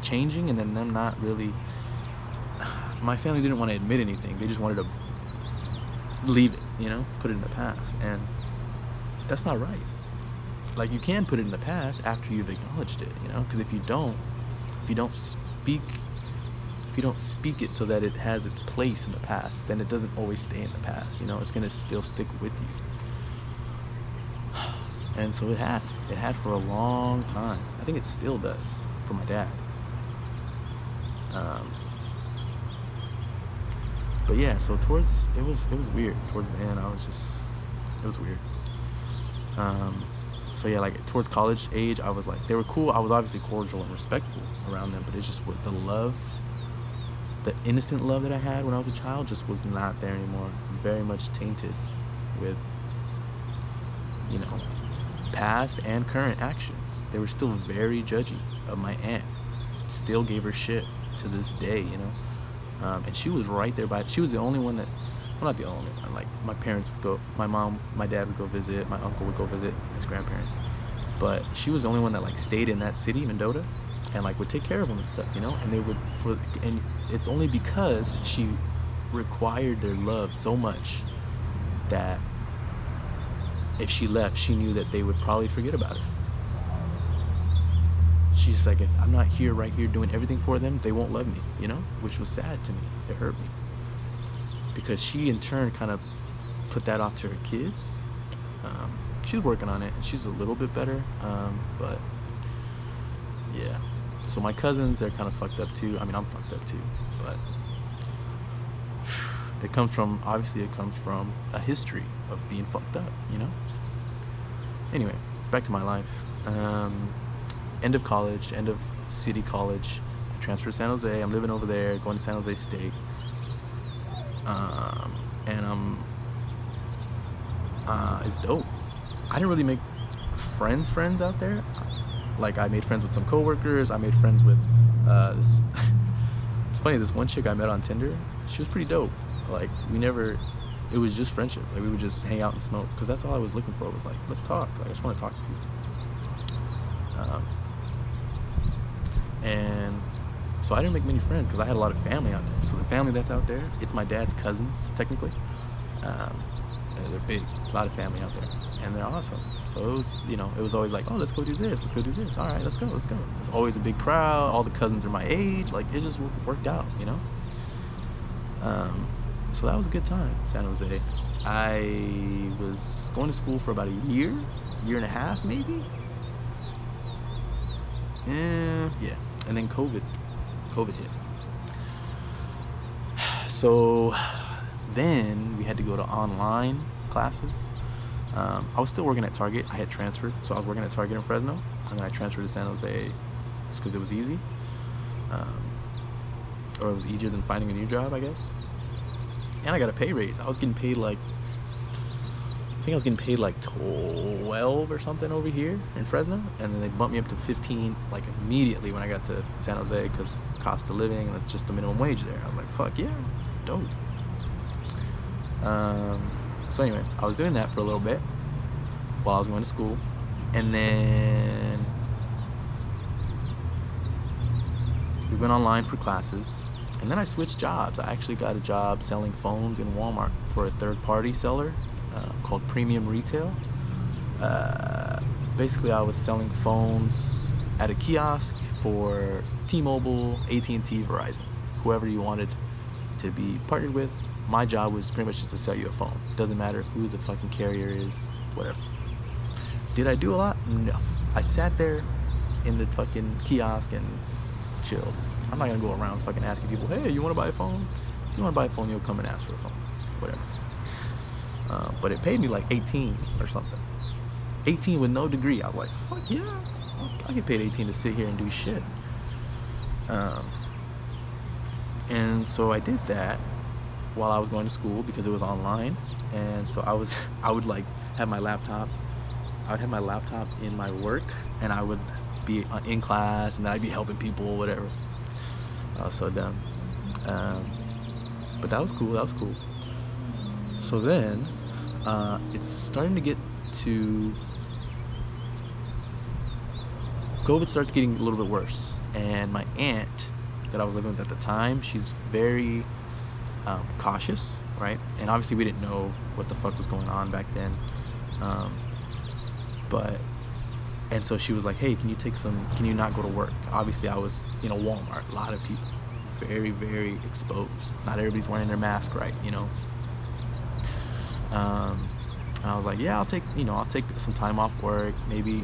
changing, and then them not really, my family didn't want to admit anything. They just wanted to leave it, you know, put it in the past, and that's not right. Like, you can put it in the past after you've acknowledged it, you know, because if you don't speak it so that it has its place in the past, then it doesn't always stay in the past, you know, it's gonna still stick with you. And so it had for a long time. I think it still does for my dad. But yeah, so it was weird. Towards the end, it was weird. So yeah, like towards college age, I was like, they were cool. I was obviously cordial and respectful around them, but it's just with the love, the innocent love that I had when I was a child just was not there anymore. Very much tainted with, you know, past and current actions. They were still very judgy of my aunt. Still gave her shit to this day, you know. And she was right there she was the only one that, well, not the only one, like my parents would go, my mom, my dad would go visit, my uncle would go visit his grandparents, but she was the only one that like stayed in that city, Mendota, and like would take care of them and stuff, you know. And they would, and it's only because she required their love so much that if she left, she knew that they would probably forget about her. She's like, if I'm not here, right here, doing everything for them, they won't love me, you know, which was sad to me. It hurt me, because she in turn kind of put that off to her kids, She's working on it, and she's a little bit better, but yeah. So my cousins, they're kind of fucked up too. I mean, I'm fucked up too, but obviously it comes from a history of being fucked up, you know? Anyway, back to my life. End of college, end of city college, I transferred to San Jose. I'm living over there, going to San Jose State. And it's dope. I didn't really make friends out there. Like, I made friends with some coworkers. I made friends with this. It's funny, this one chick I met on Tinder, she was pretty dope. Like, it was just friendship. Like, we would just hang out and smoke, because that's all I was looking for, was like, let's talk. Like, I just want to talk to people. And so I didn't make many friends because I had a lot of family out there. So the family that's out there, it's my dad's cousins, technically. They're big, a lot of family out there, and they're awesome. So it was, it was always like, oh, let's go do this, let's go do this. All right, let's go. There's always a big crowd. All the cousins are my age. Like, it just worked out, So that was a good time, San Jose. I was going to school for about a year and a half, maybe. Yeah. And then COVID hit. So then we had to go to online classes. I was still working at Target. I had transferred, so I was working at Target in Fresno, and then I transferred to San Jose just because it was easy, or it was easier than finding a new job, I guess. And I got a pay raise. I was getting paid like, I think I was getting paid like 12 or something over here in Fresno, and then they bumped me up to 15 like immediately when I got to San Jose, because cost of living, and it's just the minimum wage there. I was like, fuck yeah, dope. So anyway, I was doing that for a little bit while I was going to school, and then we went online for classes, and then I switched jobs. I actually got a job selling phones in Walmart for a third-party seller called Premium Retail. Basically, I was selling phones at a kiosk for T-Mobile, AT&T, Verizon, whoever you wanted to be partnered with. My job was pretty much just to sell you a phone. Doesn't matter who the fucking carrier is, whatever. Did I do a lot? No. I sat there in the fucking kiosk and chilled. I'm not gonna go around fucking asking people, hey, you wanna buy a phone? If you wanna buy a phone, you'll come and ask for a phone, whatever. But it paid me like 18 or something. 18 with no degree. I was like, fuck yeah, I get paid 18 to sit here and do shit. And so I did that while I was going to school because it was online. And so I would like have my laptop. I would have my laptop in my work, and I would be in class, and then I'd be helping people, whatever. I was so dumb. But that was cool. So then it's starting to get to, COVID starts getting a little bit worse, and my aunt that I was living with at the time, she's very cautious, right? And obviously we didn't know what the fuck was going on back then, and so she was like, hey, can you not go to work? Obviously I was in a Walmart, a lot of people, very, very exposed. Not everybody's wearing their mask right, and I was like, yeah, I'll take some time off work, maybe,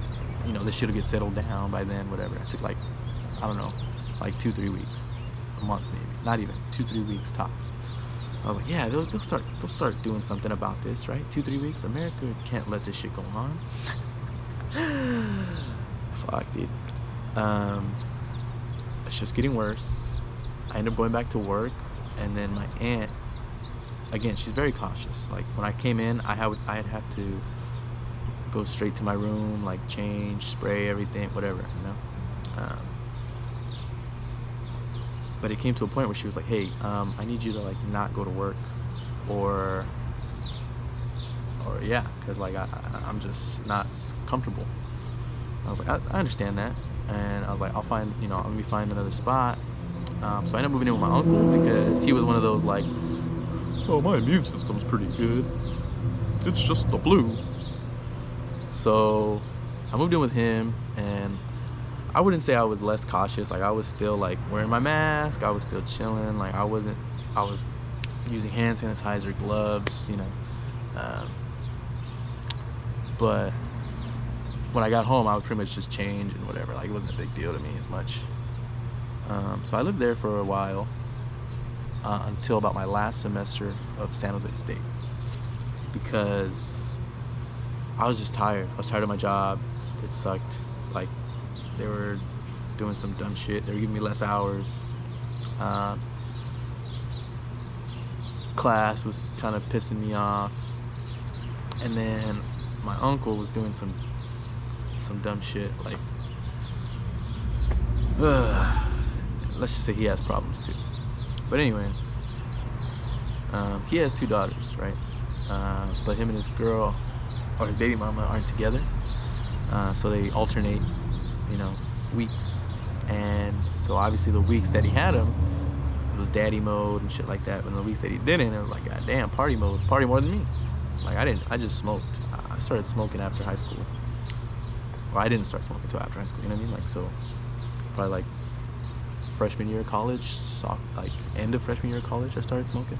this shit'll get settled down by then, whatever. I took like, I don't know, like 2-3 weeks, a month maybe, not even 2-3 weeks tops. I was like, yeah, they'll start doing something about this, right? 2-3 weeks. America can't let this shit go on. Fuck, dude. It's just getting worse. I ended up going back to work, and then my aunt, again, she's very cautious. Like, when I came in, I'd have to go straight to my room, like change, spray everything, whatever, But it came to a point where she was like, hey, I need you to like not go to work, or yeah, because like I'm just not comfortable. I was like, I understand that, and I was like, I'll find, let me find another spot. So I ended up moving in with my uncle, because he was one of those like, oh, my immune system's pretty good, it's just the flu. So I moved in with him, and I wouldn't say I was less cautious. Like, I was still like wearing my mask, I was still chilling. Like, I was using hand sanitizer, gloves, But when I got home, I would pretty much just change and whatever. Like, it wasn't a big deal to me as much. So I lived there for a while, until about my last semester of San Jose State, because I was just tired. I was tired of my job. It sucked. Like, they were doing some dumb shit. They were giving me less hours. Class was kind of pissing me off. And then my uncle was doing some dumb shit. Like, let's just say he has problems too. But anyway, he has 2 daughters, right? But him and his girl, or his baby mama, aren't together. So they alternate, weeks. And so obviously the weeks that he had him, it was daddy mode and shit like that. But the weeks that he didn't, it was like, God damn, party mode, party more than me. Like, I just smoked. I started smoking after high school. Or I didn't start smoking until after high school, you know what I mean? Like, so probably like freshman year of college, like end of freshman year of college, I started smoking.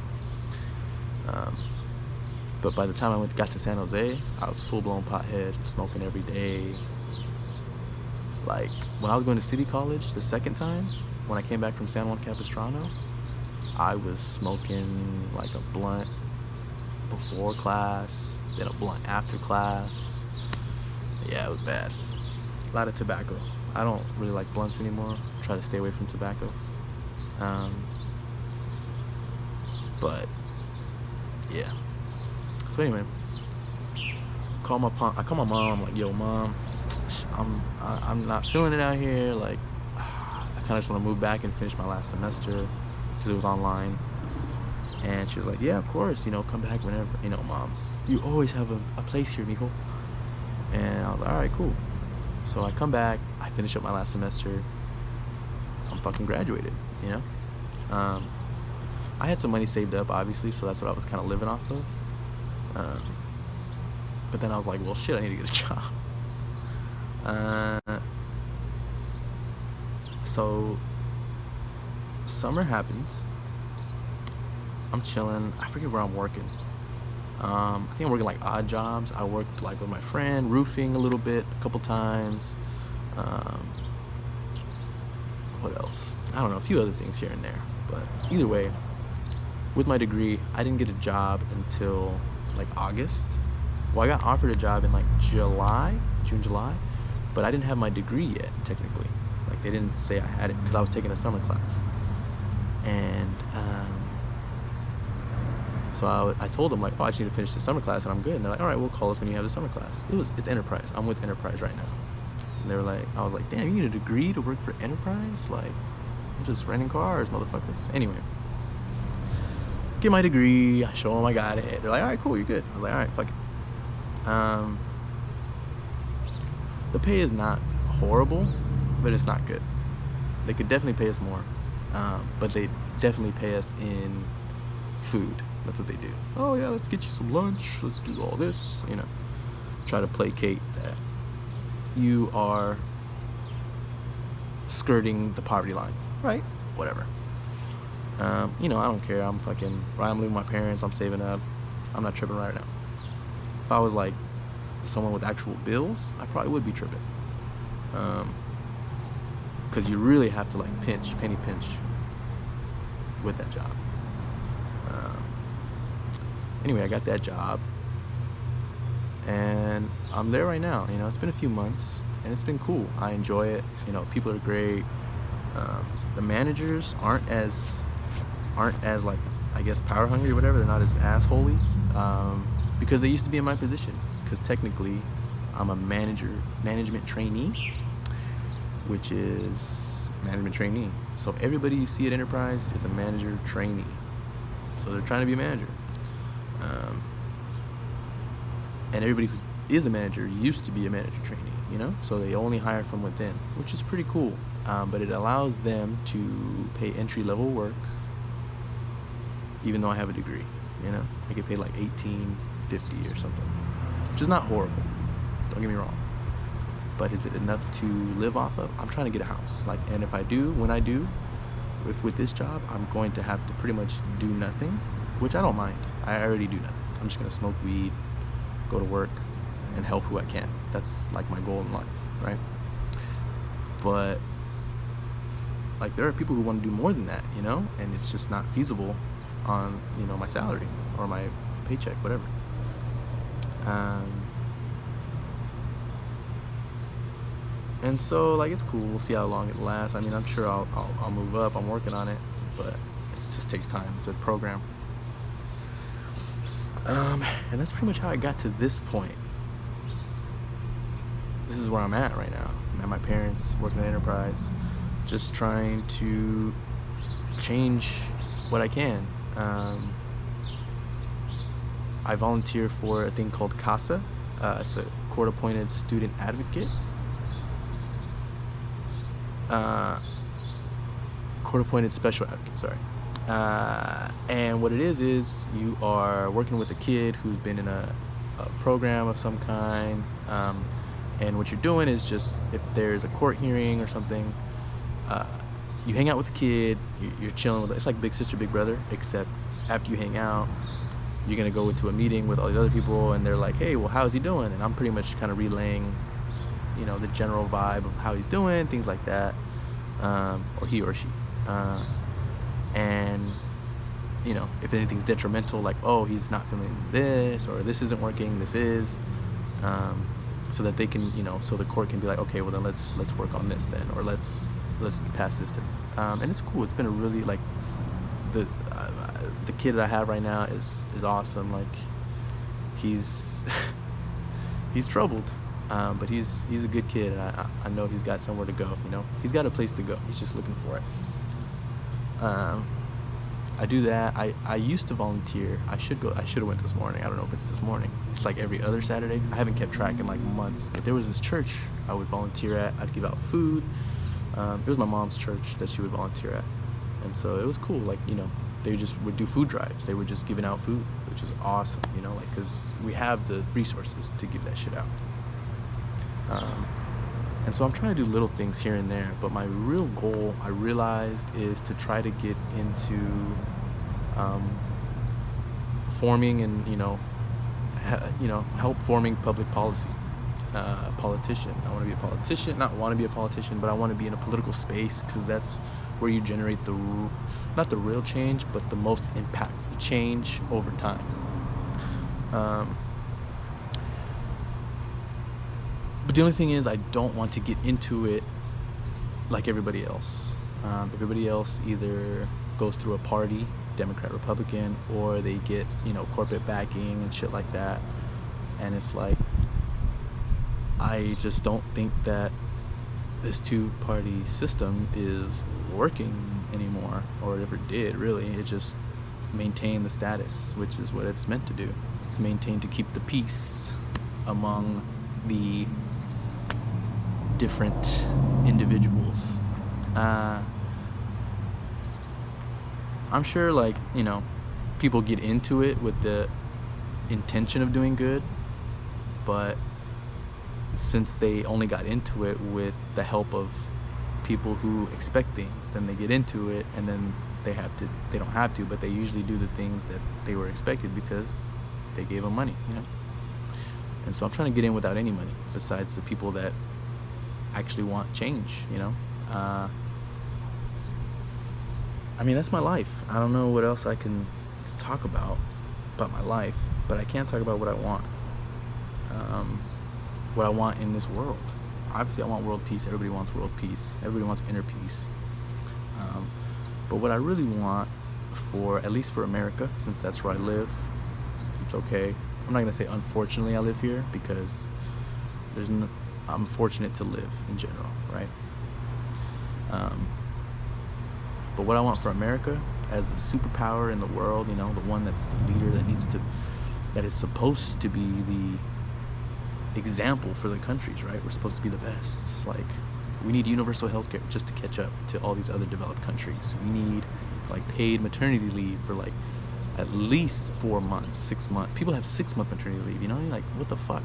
But by the time I got to San Jose, I was full-blown pothead, smoking every day. Like, when I was going to City College the second time, when I came back from San Juan Capistrano, I was smoking like a blunt before class, then a blunt after class. Yeah, it was bad. A lot of tobacco. I don't really like blunts anymore. I try to stay away from tobacco. But yeah. So anyway, I call my mom. I'm like, yo, mom, I'm not feeling it out here. Like, I kind of just want to move back and finish my last semester because it was online. And she was like, yeah, of course, come back whenever. Moms, you always have a place here, mijo. And I was like, all right, cool. So I come back, I finish up my last semester, I'm fucking graduated, I had some money saved up, obviously, so that's what I was kind of living off of. But then I was like, well, shit, I need to get a job. So summer happens. I'm chilling. I forget where I'm working. I think I'm working like odd jobs. I worked like with my friend, roofing a little bit, a couple times. What else? I don't know, a few other things here and there. But either way, with my degree, I didn't get a job until like August. Well, I got offered a job in like June, July, but I didn't have my degree yet, technically. Like, they didn't say I had it because I was taking a summer class. And so I told them, like, oh, I just need to finish the summer class and I'm good. And they're like, all right, we'll call us when you have the summer class. It's Enterprise. I'm with Enterprise right now. And they were like, I was like, damn, you need a degree to work for Enterprise? Like, I'm just renting cars, motherfuckers. Anyway, get my degree. I show them I got it. They're like, all right, cool, you're good. I was like, all right, fuck it. The pay is not horrible, but it's not good. They could definitely pay us more, but they definitely pay us in food. That's what they do. Oh yeah, let's get you some lunch, let's do all this, try to placate that you are skirting the poverty line, right? Whatever. I don't care. I'm living with my parents, I'm saving up, I'm not tripping right now. If I was like someone with actual bills, I probably would be tripping. Because you really have to like penny pinch with that job. Anyway, I got that job and I'm there right now. It's been a few months and it's been cool. I enjoy it. People are great. The managers aren't as like, I guess, power hungry or whatever. They're not as assholey, because they used to be in my position. Because technically, I'm a management trainee, which is management trainee. So everybody you see at Enterprise is a manager trainee. So they're trying to be a manager. And everybody who is a manager used to be a manager trainee, So they only hire from within, which is pretty cool. But it allows them to pay entry-level work, even though I have a degree, I get paid like $18.50 or something, which is not horrible, don't get me wrong. But is it enough to live off of? I'm trying to get a house, and if I do, when I do, with this job, I'm going to have to pretty much do nothing, which I don't mind. I already do nothing. I'm just gonna smoke weed, go to work, and help who I can. That's like my goal in life, right? But like there are people who want to do more than that, you know, and it's just not feasible on, you know, my salary or my paycheck, whatever. And so like it's cool. We'll see how long it lasts. I mean, I'm sure I'll move up. I'm working on it, but it just takes time. It's a program. And that's pretty much how I got to this point. This is where I'm at right now. I'm at my parents, working at Enterprise, just trying to change what I can. I volunteer for a thing called CASA. It's a court-appointed student advocate. Court-appointed special advocate, sorry. And what it is you are working with a kid who's been in a program of some kind, and what you're doing is just, if there's a court hearing or something, you hang out with the kid, you're chilling with it. It's like big sister, big brother, except after you hang out, you're gonna go into a meeting with all the other people, and they're like, hey, well, how's he doing? And I'm pretty much kind of relaying, you know, the general vibe of how he's doing, things like that, or he or she. And, you know, if anything's detrimental, like, oh, he's not feeling this, or this isn't working, this is, so that they can, you know, so the court can be like, okay, well then let's work on this then, or let's pass this to, and it's cool. It's been a really, like, the kid that I have right now is awesome. Like, he's he's troubled, but he's a good kid, and I know he's got somewhere to go. You know, he's got a place to go. He's just looking for it. I do that. I used to volunteer. I should have went this morning. I don't know if it's this morning. It's like every other Saturday. I haven't kept track in like months, but there was this church I would volunteer at. I'd give out food. It was my mom's church that she would volunteer at, and so it was cool. Like, you know, they just would do food drives. They were just giving out food, which is awesome, you know, like, because we have the resources to give that shit out. And so I'm trying to do little things here and there, but my real goal, I realized, is to try to get into forming and, you know, help forming public policy. Politician. I want to be a politician. Not want to be a politician, but I want to be in a political space, because that's where you generate not the real change, but the most impactful change over time. But the only thing is, I don't want to get into it like everybody else. Everybody else either goes through a party, Democrat, Republican, or they get, you know, corporate backing and shit like that. And it's like, I just don't think that this two-party system is working anymore, or it ever did, really. It just maintained the status, which is what it's meant to do. It's maintained to keep the peace among the different individuals. I'm sure, like, you know, people get into it with the intention of doing good, but since they only got into it with the help of people who expect things, then they get into it, and then they don't have to, but they usually do the things that they were expected because they gave them money, you know. And so I'm trying to get in without any money, besides the people that actually want change, you know. I mean, that's my life. I don't know what else I can talk about my life, but I can talk about what I want. What I want in this world. Obviously, I want world peace. Everybody wants world peace. Everybody wants inner peace. But what I really want, at least for America, since that's where I live, it's okay. I'm not gonna say unfortunately I live here, because I'm fortunate to live in general, right? But what I want for America, as the superpower in the world, you know, the one that's the leader, that is supposed to be the example for the countries, right? We're supposed to be the best. Like, we need universal health care just to catch up to all these other developed countries. We need, like, paid maternity leave for, like, at least 4 months, 6 months. People have 6-month maternity leave, you know? Like, what the fuck?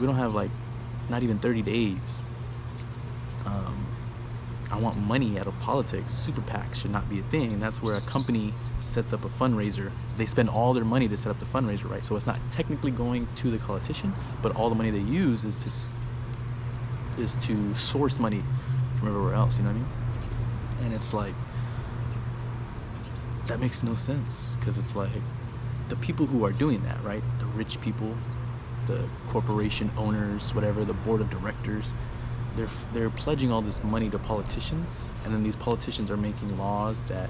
We don't have, like, not even 30 days. I want money out of politics. Super PACs should not be a thing. That's where a company sets up a fundraiser. They spend all their money to set up the fundraiser, right? So it's not technically going to the politician, but all the money they use is to source money from everywhere else. You know what I mean? And it's like, that makes no sense, because it's like the people who are doing that, right? The rich people, the corporation owners, whatever, the board of directors, they're pledging all this money to politicians, and then these politicians are making laws that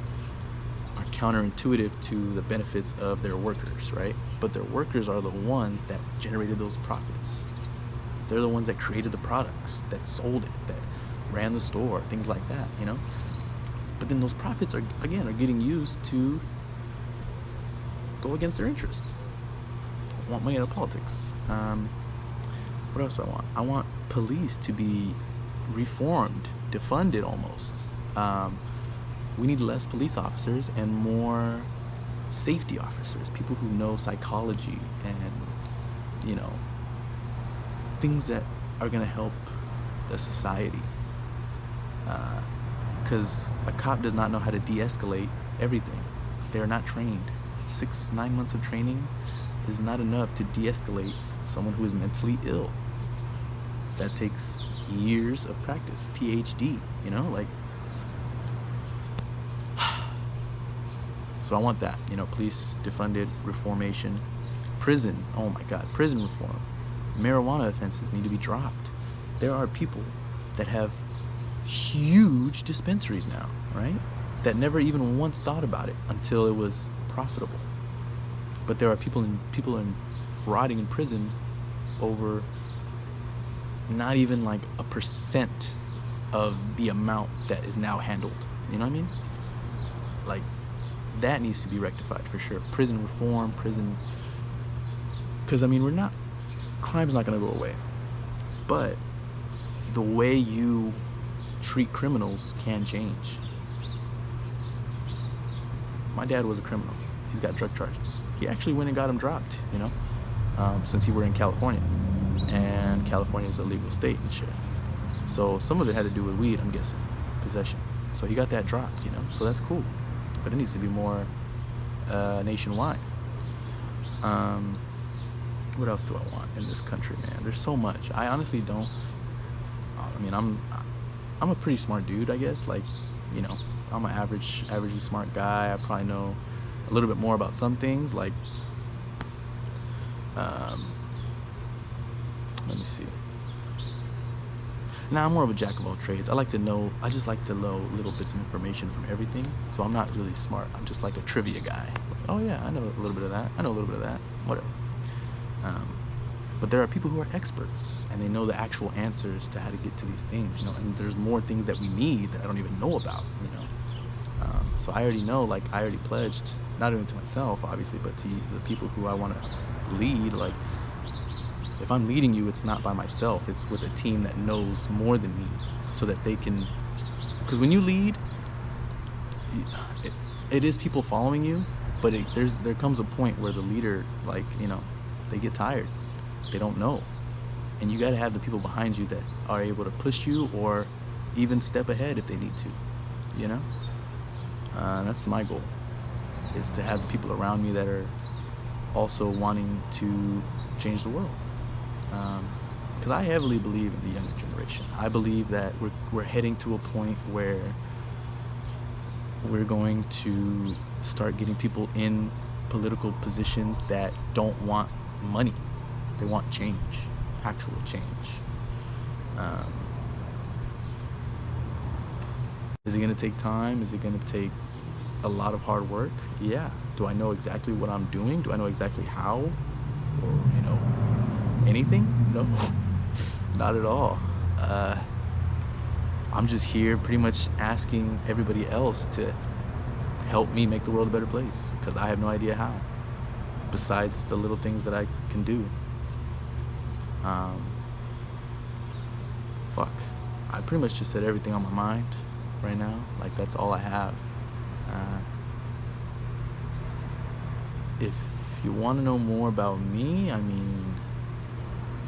are counterintuitive to the benefits of their workers, right? But their workers are the ones that generated those profits. They're the ones that created the products, that sold it, that ran the store, things like that, you know? But then those profits are getting used to go against their interests. I want money out of politics. What else do I want? I want police to be reformed, defunded almost. We need less police officers and more safety officers, people who know psychology and, you know, things that are gonna help the society. Because a cop does not know how to de-escalate everything. They are not trained. 6-9 months of training is not enough to de-escalate someone who is mentally ill. That takes years of practice, PhD, you know, like. So I want that, you know, police defunded, reformation, prison, oh my God, prison reform. Marijuana offenses need to be dropped. There are people that have huge dispensaries now, right? That never even once thought about it until it was profitable. But there are people rotting in prison over not even like a percent of the amount that is now handled. You know what I mean? Like, that needs to be rectified for sure. Prison reform, because I mean, crime's not gonna go away, but the way you treat criminals can change. My dad was a criminal. He's got drug charges. He actually went and got him dropped, you know, since he were in California, and California is a legal state and shit. So some of it had to do with weed, I'm guessing, possession. So he got that dropped, you know, so that's cool. But it needs to be more nationwide. What else do I want in this country, man? There's so much. I honestly don't. I mean, I'm a pretty smart dude, I guess. Like, you know, I'm an averagely smart guy. I probably know a little bit more about some things. Like, let me see. Now, I'm more of a jack of all trades. I just like to know little bits of information from everything. So I'm not really smart. I'm just like a trivia guy. Like, oh yeah, I know a little bit of that. I know a little bit of that. Whatever. But there are people who are experts, and they know the actual answers to how to get to these things, you know, and there's more things that we need that I don't even know about, you know. So I already know, like, I already pledged, not only to myself, obviously, but to the people who I want to lead. Like, if I'm leading you, it's not by myself, it's with a team that knows more than me, so that they can, because when you lead, it is people following you, but there comes a point where the leader, like, you know, they get tired. They don't know. And you got to have the people behind you that are able to push you or even step ahead if they need to, you know? That's my goal, is to have the people around me that are also wanting to change the world. Because I heavily believe in the younger generation. I believe that we're heading to a point where we're going to start getting people in political positions that don't want money. They want change, actual change. Is it gonna take time? Is it gonna take a lot of hard work? Yeah. Do I know exactly what I'm doing? Do I know exactly how? Or, you know, anything? No, not at all. I'm just here pretty much asking everybody else to help me make the world a better place, because I have no idea how, besides the little things that I can do. Fuck. I pretty much just said everything on my mind right now. Like, that's all I have. If you want to know more about me, I mean,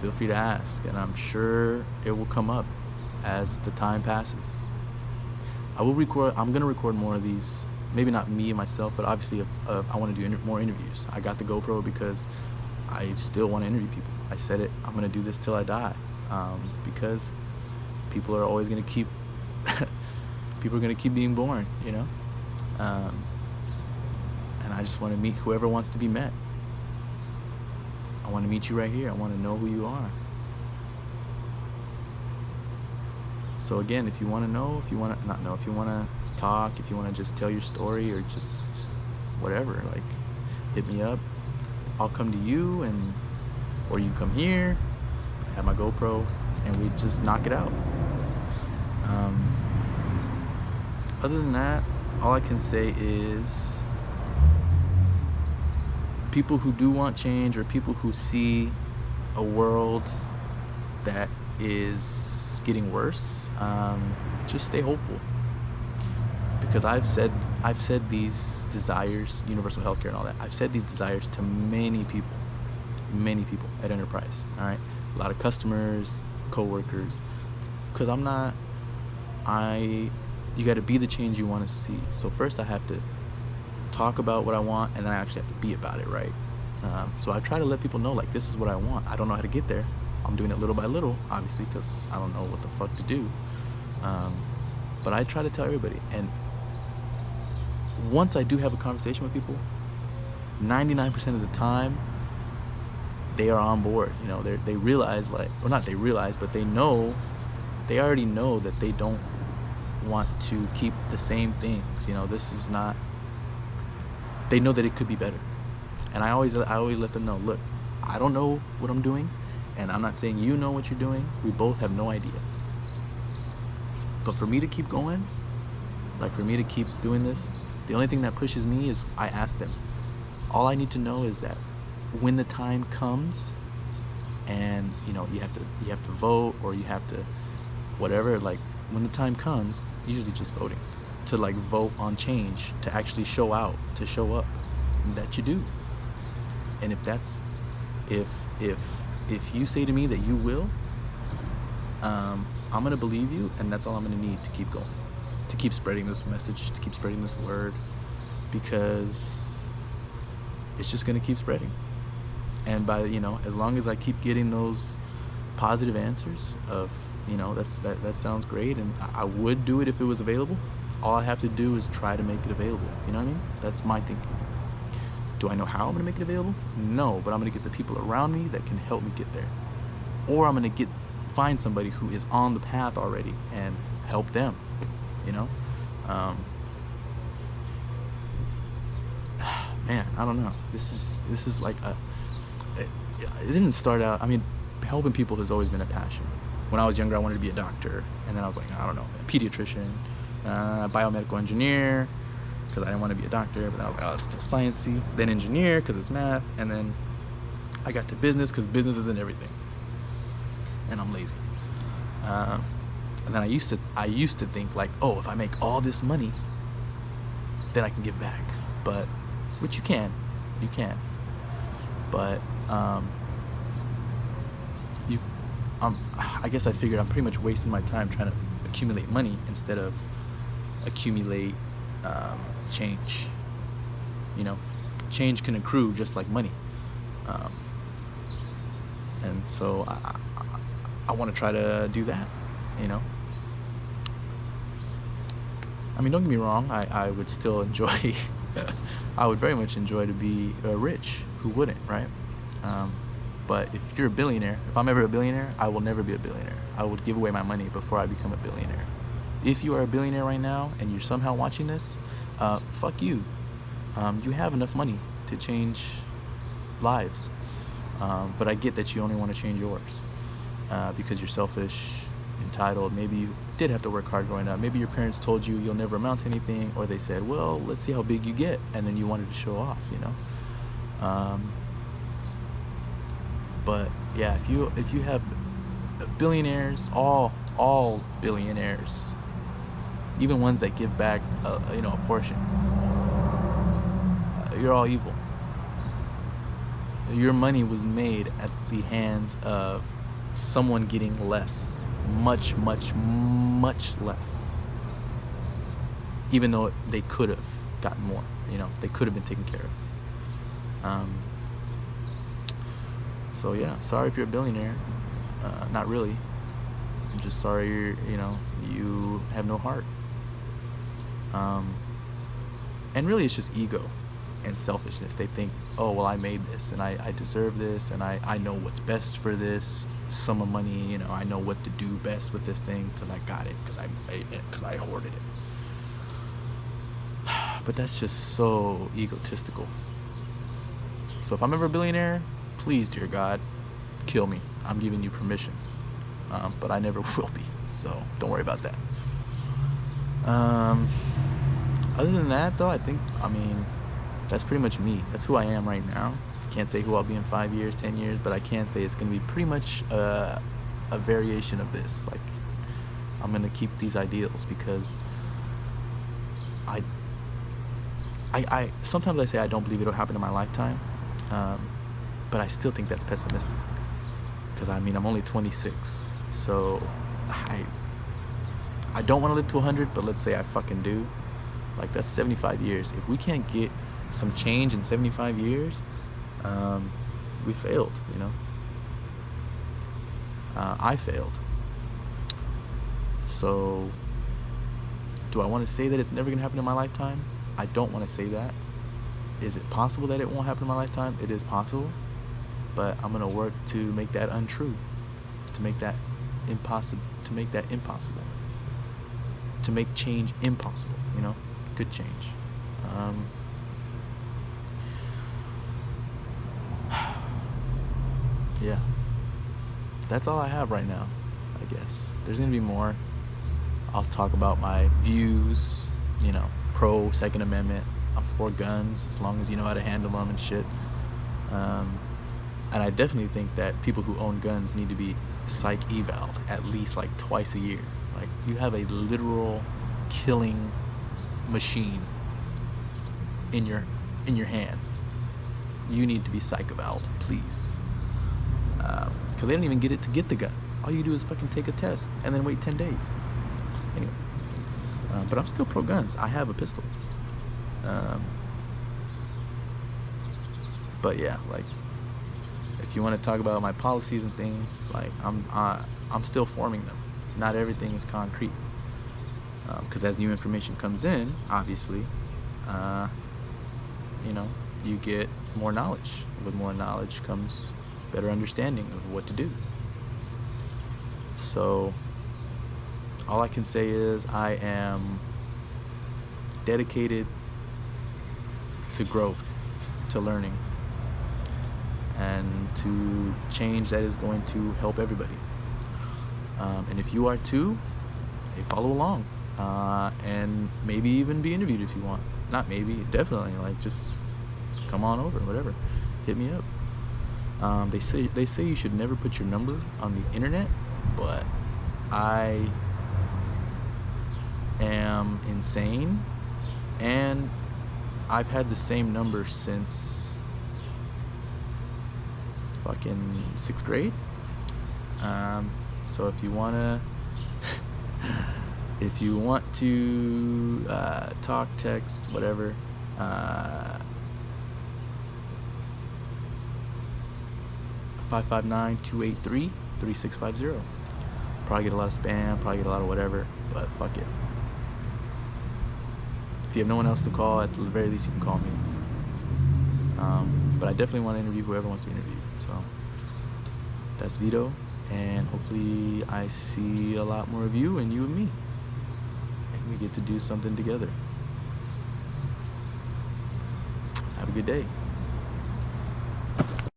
feel free to ask, and I'm sure it will come up as the time passes. I will record. I'm gonna record more of these. Maybe not me myself, but obviously, I want to do more interviews. I got the GoPro because I still want to interview people. I said it. I'm gonna do this till I die, because people are always gonna keep. People are gonna keep being born, you know. And I just want to meet whoever wants to be met. I want to meet you right here. I want to know who you are. So again, if you want to know, if you want to not know, if you want to talk, if you want to just tell your story or just whatever, like, hit me up. I'll come to you, or you come here, have my GoPro, and we just knock it out. Other than that, all I can say is people who do want change, or people who see a world that is getting worse, just stay hopeful. Because I've said these desires, universal healthcare and all that, I've said these desires to many people at Enterprise, all right? A lot of customers, co-workers, because you got to be the change you want to see. So first I have to talk about what I want, and then I actually have to be about it, right? So I try to let people know, like, this is what I want. I don't know how to get there. I'm doing it little by little, obviously, because I don't know what the fuck to do. But I try to tell everybody. And once I do have a conversation with people, 99% of the time, they are on board. You know, they realize, like, or not they realize, but they already know that they don't want to keep the same things. You know, this is not, they know that it could be better. And I always let them know, look, I don't know what I'm doing, and I'm not saying you know what you're doing. We both have no idea. But for me to keep going, like, for me to keep doing this, the only thing that pushes me is I ask them. All I need to know is that when the time comes, and you know, you have to vote, or you have to whatever, like, when the time comes, usually just voting, to like vote on change, to actually show up, and that you do. And if you say to me that you will, I'm gonna believe you, and that's all I'm gonna need to keep going, to keep spreading this message, to keep spreading this word, because it's just gonna keep spreading. And by, you know, as long as I keep getting those positive answers of, you know, that sounds great, and I would do it if it was available. All I have to do is try to make it available. You know what I mean? That's my thinking. Do I know how I'm gonna make it available? No, but I'm gonna get the people around me that can help me get there. Or I'm gonna find somebody who is on the path already and help them, you know? Man, I don't know. This is like it didn't start out, I mean, helping people has always been a passion. When I was younger, I wanted to be a doctor, and then I was like, I don't know, a pediatrician, biomedical engineer, because I didn't want to be a doctor, but I was like, oh, it's still sciencey. Then engineer, because it's math, and then I got to business, because business isn't everything, and I'm lazy. And then I used to think, like, oh, if I make all this money, then I can give back. But which you can, but I guess I figured I'm pretty much wasting my time trying to accumulate money instead of accumulate change. You know, change can accrue just like money, and so I want to try to do that. You know, I mean, don't get me wrong, I would still enjoy I would very much enjoy to be rich. Who wouldn't, right? But if you're a billionaire, if I'm ever a billionaire, I will never be a billionaire. I would give away my money before I become a billionaire. If you are a billionaire right now and you're somehow watching this, fuck you. You have enough money to change lives. But I get that you only want to change yours because you're selfish, entitled. Maybe you did have to work hard growing up. Maybe your parents told you you'll never amount to anything, or they said, well, let's see how big you get, and then you wanted to show off, you know. But yeah, if you have billionaires, all billionaires, even ones that give back, you know, a portion, you're all evil. Your money was made at the hands of someone getting less, much less. even though they could have gotten more, you know, they could have been taken care of. So yeah, sorry if you're a billionaire. Not really. I'm just sorry you know, you have no heart. And really it's just ego and selfishness. They think, oh, well, I made this and I deserve this, and I know what's best for this sum of money, you know, I know what to do best with this thing because I got it, because I hoarded it. But that's just so egotistical. So if I'm ever a billionaire, please, dear God, kill me. I'm giving you permission. But I never will be, so don't worry about that. Other than that, though, I mean, that's pretty much me. That's who I am right now. I can't say who I'll be in 5 years, 10 years, but I can say it's going to be pretty much a variation of this. Like, I'm going to keep these ideals because I sometimes I say I don't believe it'll happen in my lifetime, but I still think that's pessimistic. Because, I mean, I'm only 26, so I don't want to live to 100, but let's say I fucking do. Like, that's 75 years. If we can't get some change in 75 years, we failed, you know? I failed. So, do I want to say that it's never going to happen in my lifetime? I don't want to say that. Is it possible that it won't happen in my lifetime? It is possible. But I'm going to work to make that untrue. To make that impossible. To make that impossible. To make change impossible, you know? Good change. Yeah. That's all I have right now, I guess. There's going to be more. I'll talk about my views, you know, pro Second Amendment. I'm for guns as long as you know how to handle them and shit. And I definitely think that people who own guns need to be psych eval'd at least like twice a year. Like, you have a literal killing machine in your hands. You need to be psych eval'd, please. Because they don't even get it to get the gun. All you do is fucking take a test and then wait 10 days. Anyway, but I'm still pro guns. I have a pistol. But yeah, like, if you want to talk about my policies and things, like, I'm still forming them. Not everything is concrete. Because as new information comes in, obviously, you know, you get more knowledge. With more knowledge comes better understanding of what to do. So all I can say is I am dedicated to growth, to learning, and to change that is going to help everybody. And if you are too, hey, follow along, and maybe even be interviewed if you want. Not maybe, definitely. Like, just come on over, whatever. Hit me up. They say you should never put your number on the internet, but I am insane, and I've had the same number since fucking 6th grade. So if you want to talk, text, whatever, 559-283-3650. Probably get a lot of spam, probably get a lot of whatever, but fuck it. If you have no one else to call, at the very least you can call me. But I definitely want to interview whoever wants to be interviewed. So that's Vito, and hopefully I see a lot more of you and you and me, and we get to do something together. Have a good day.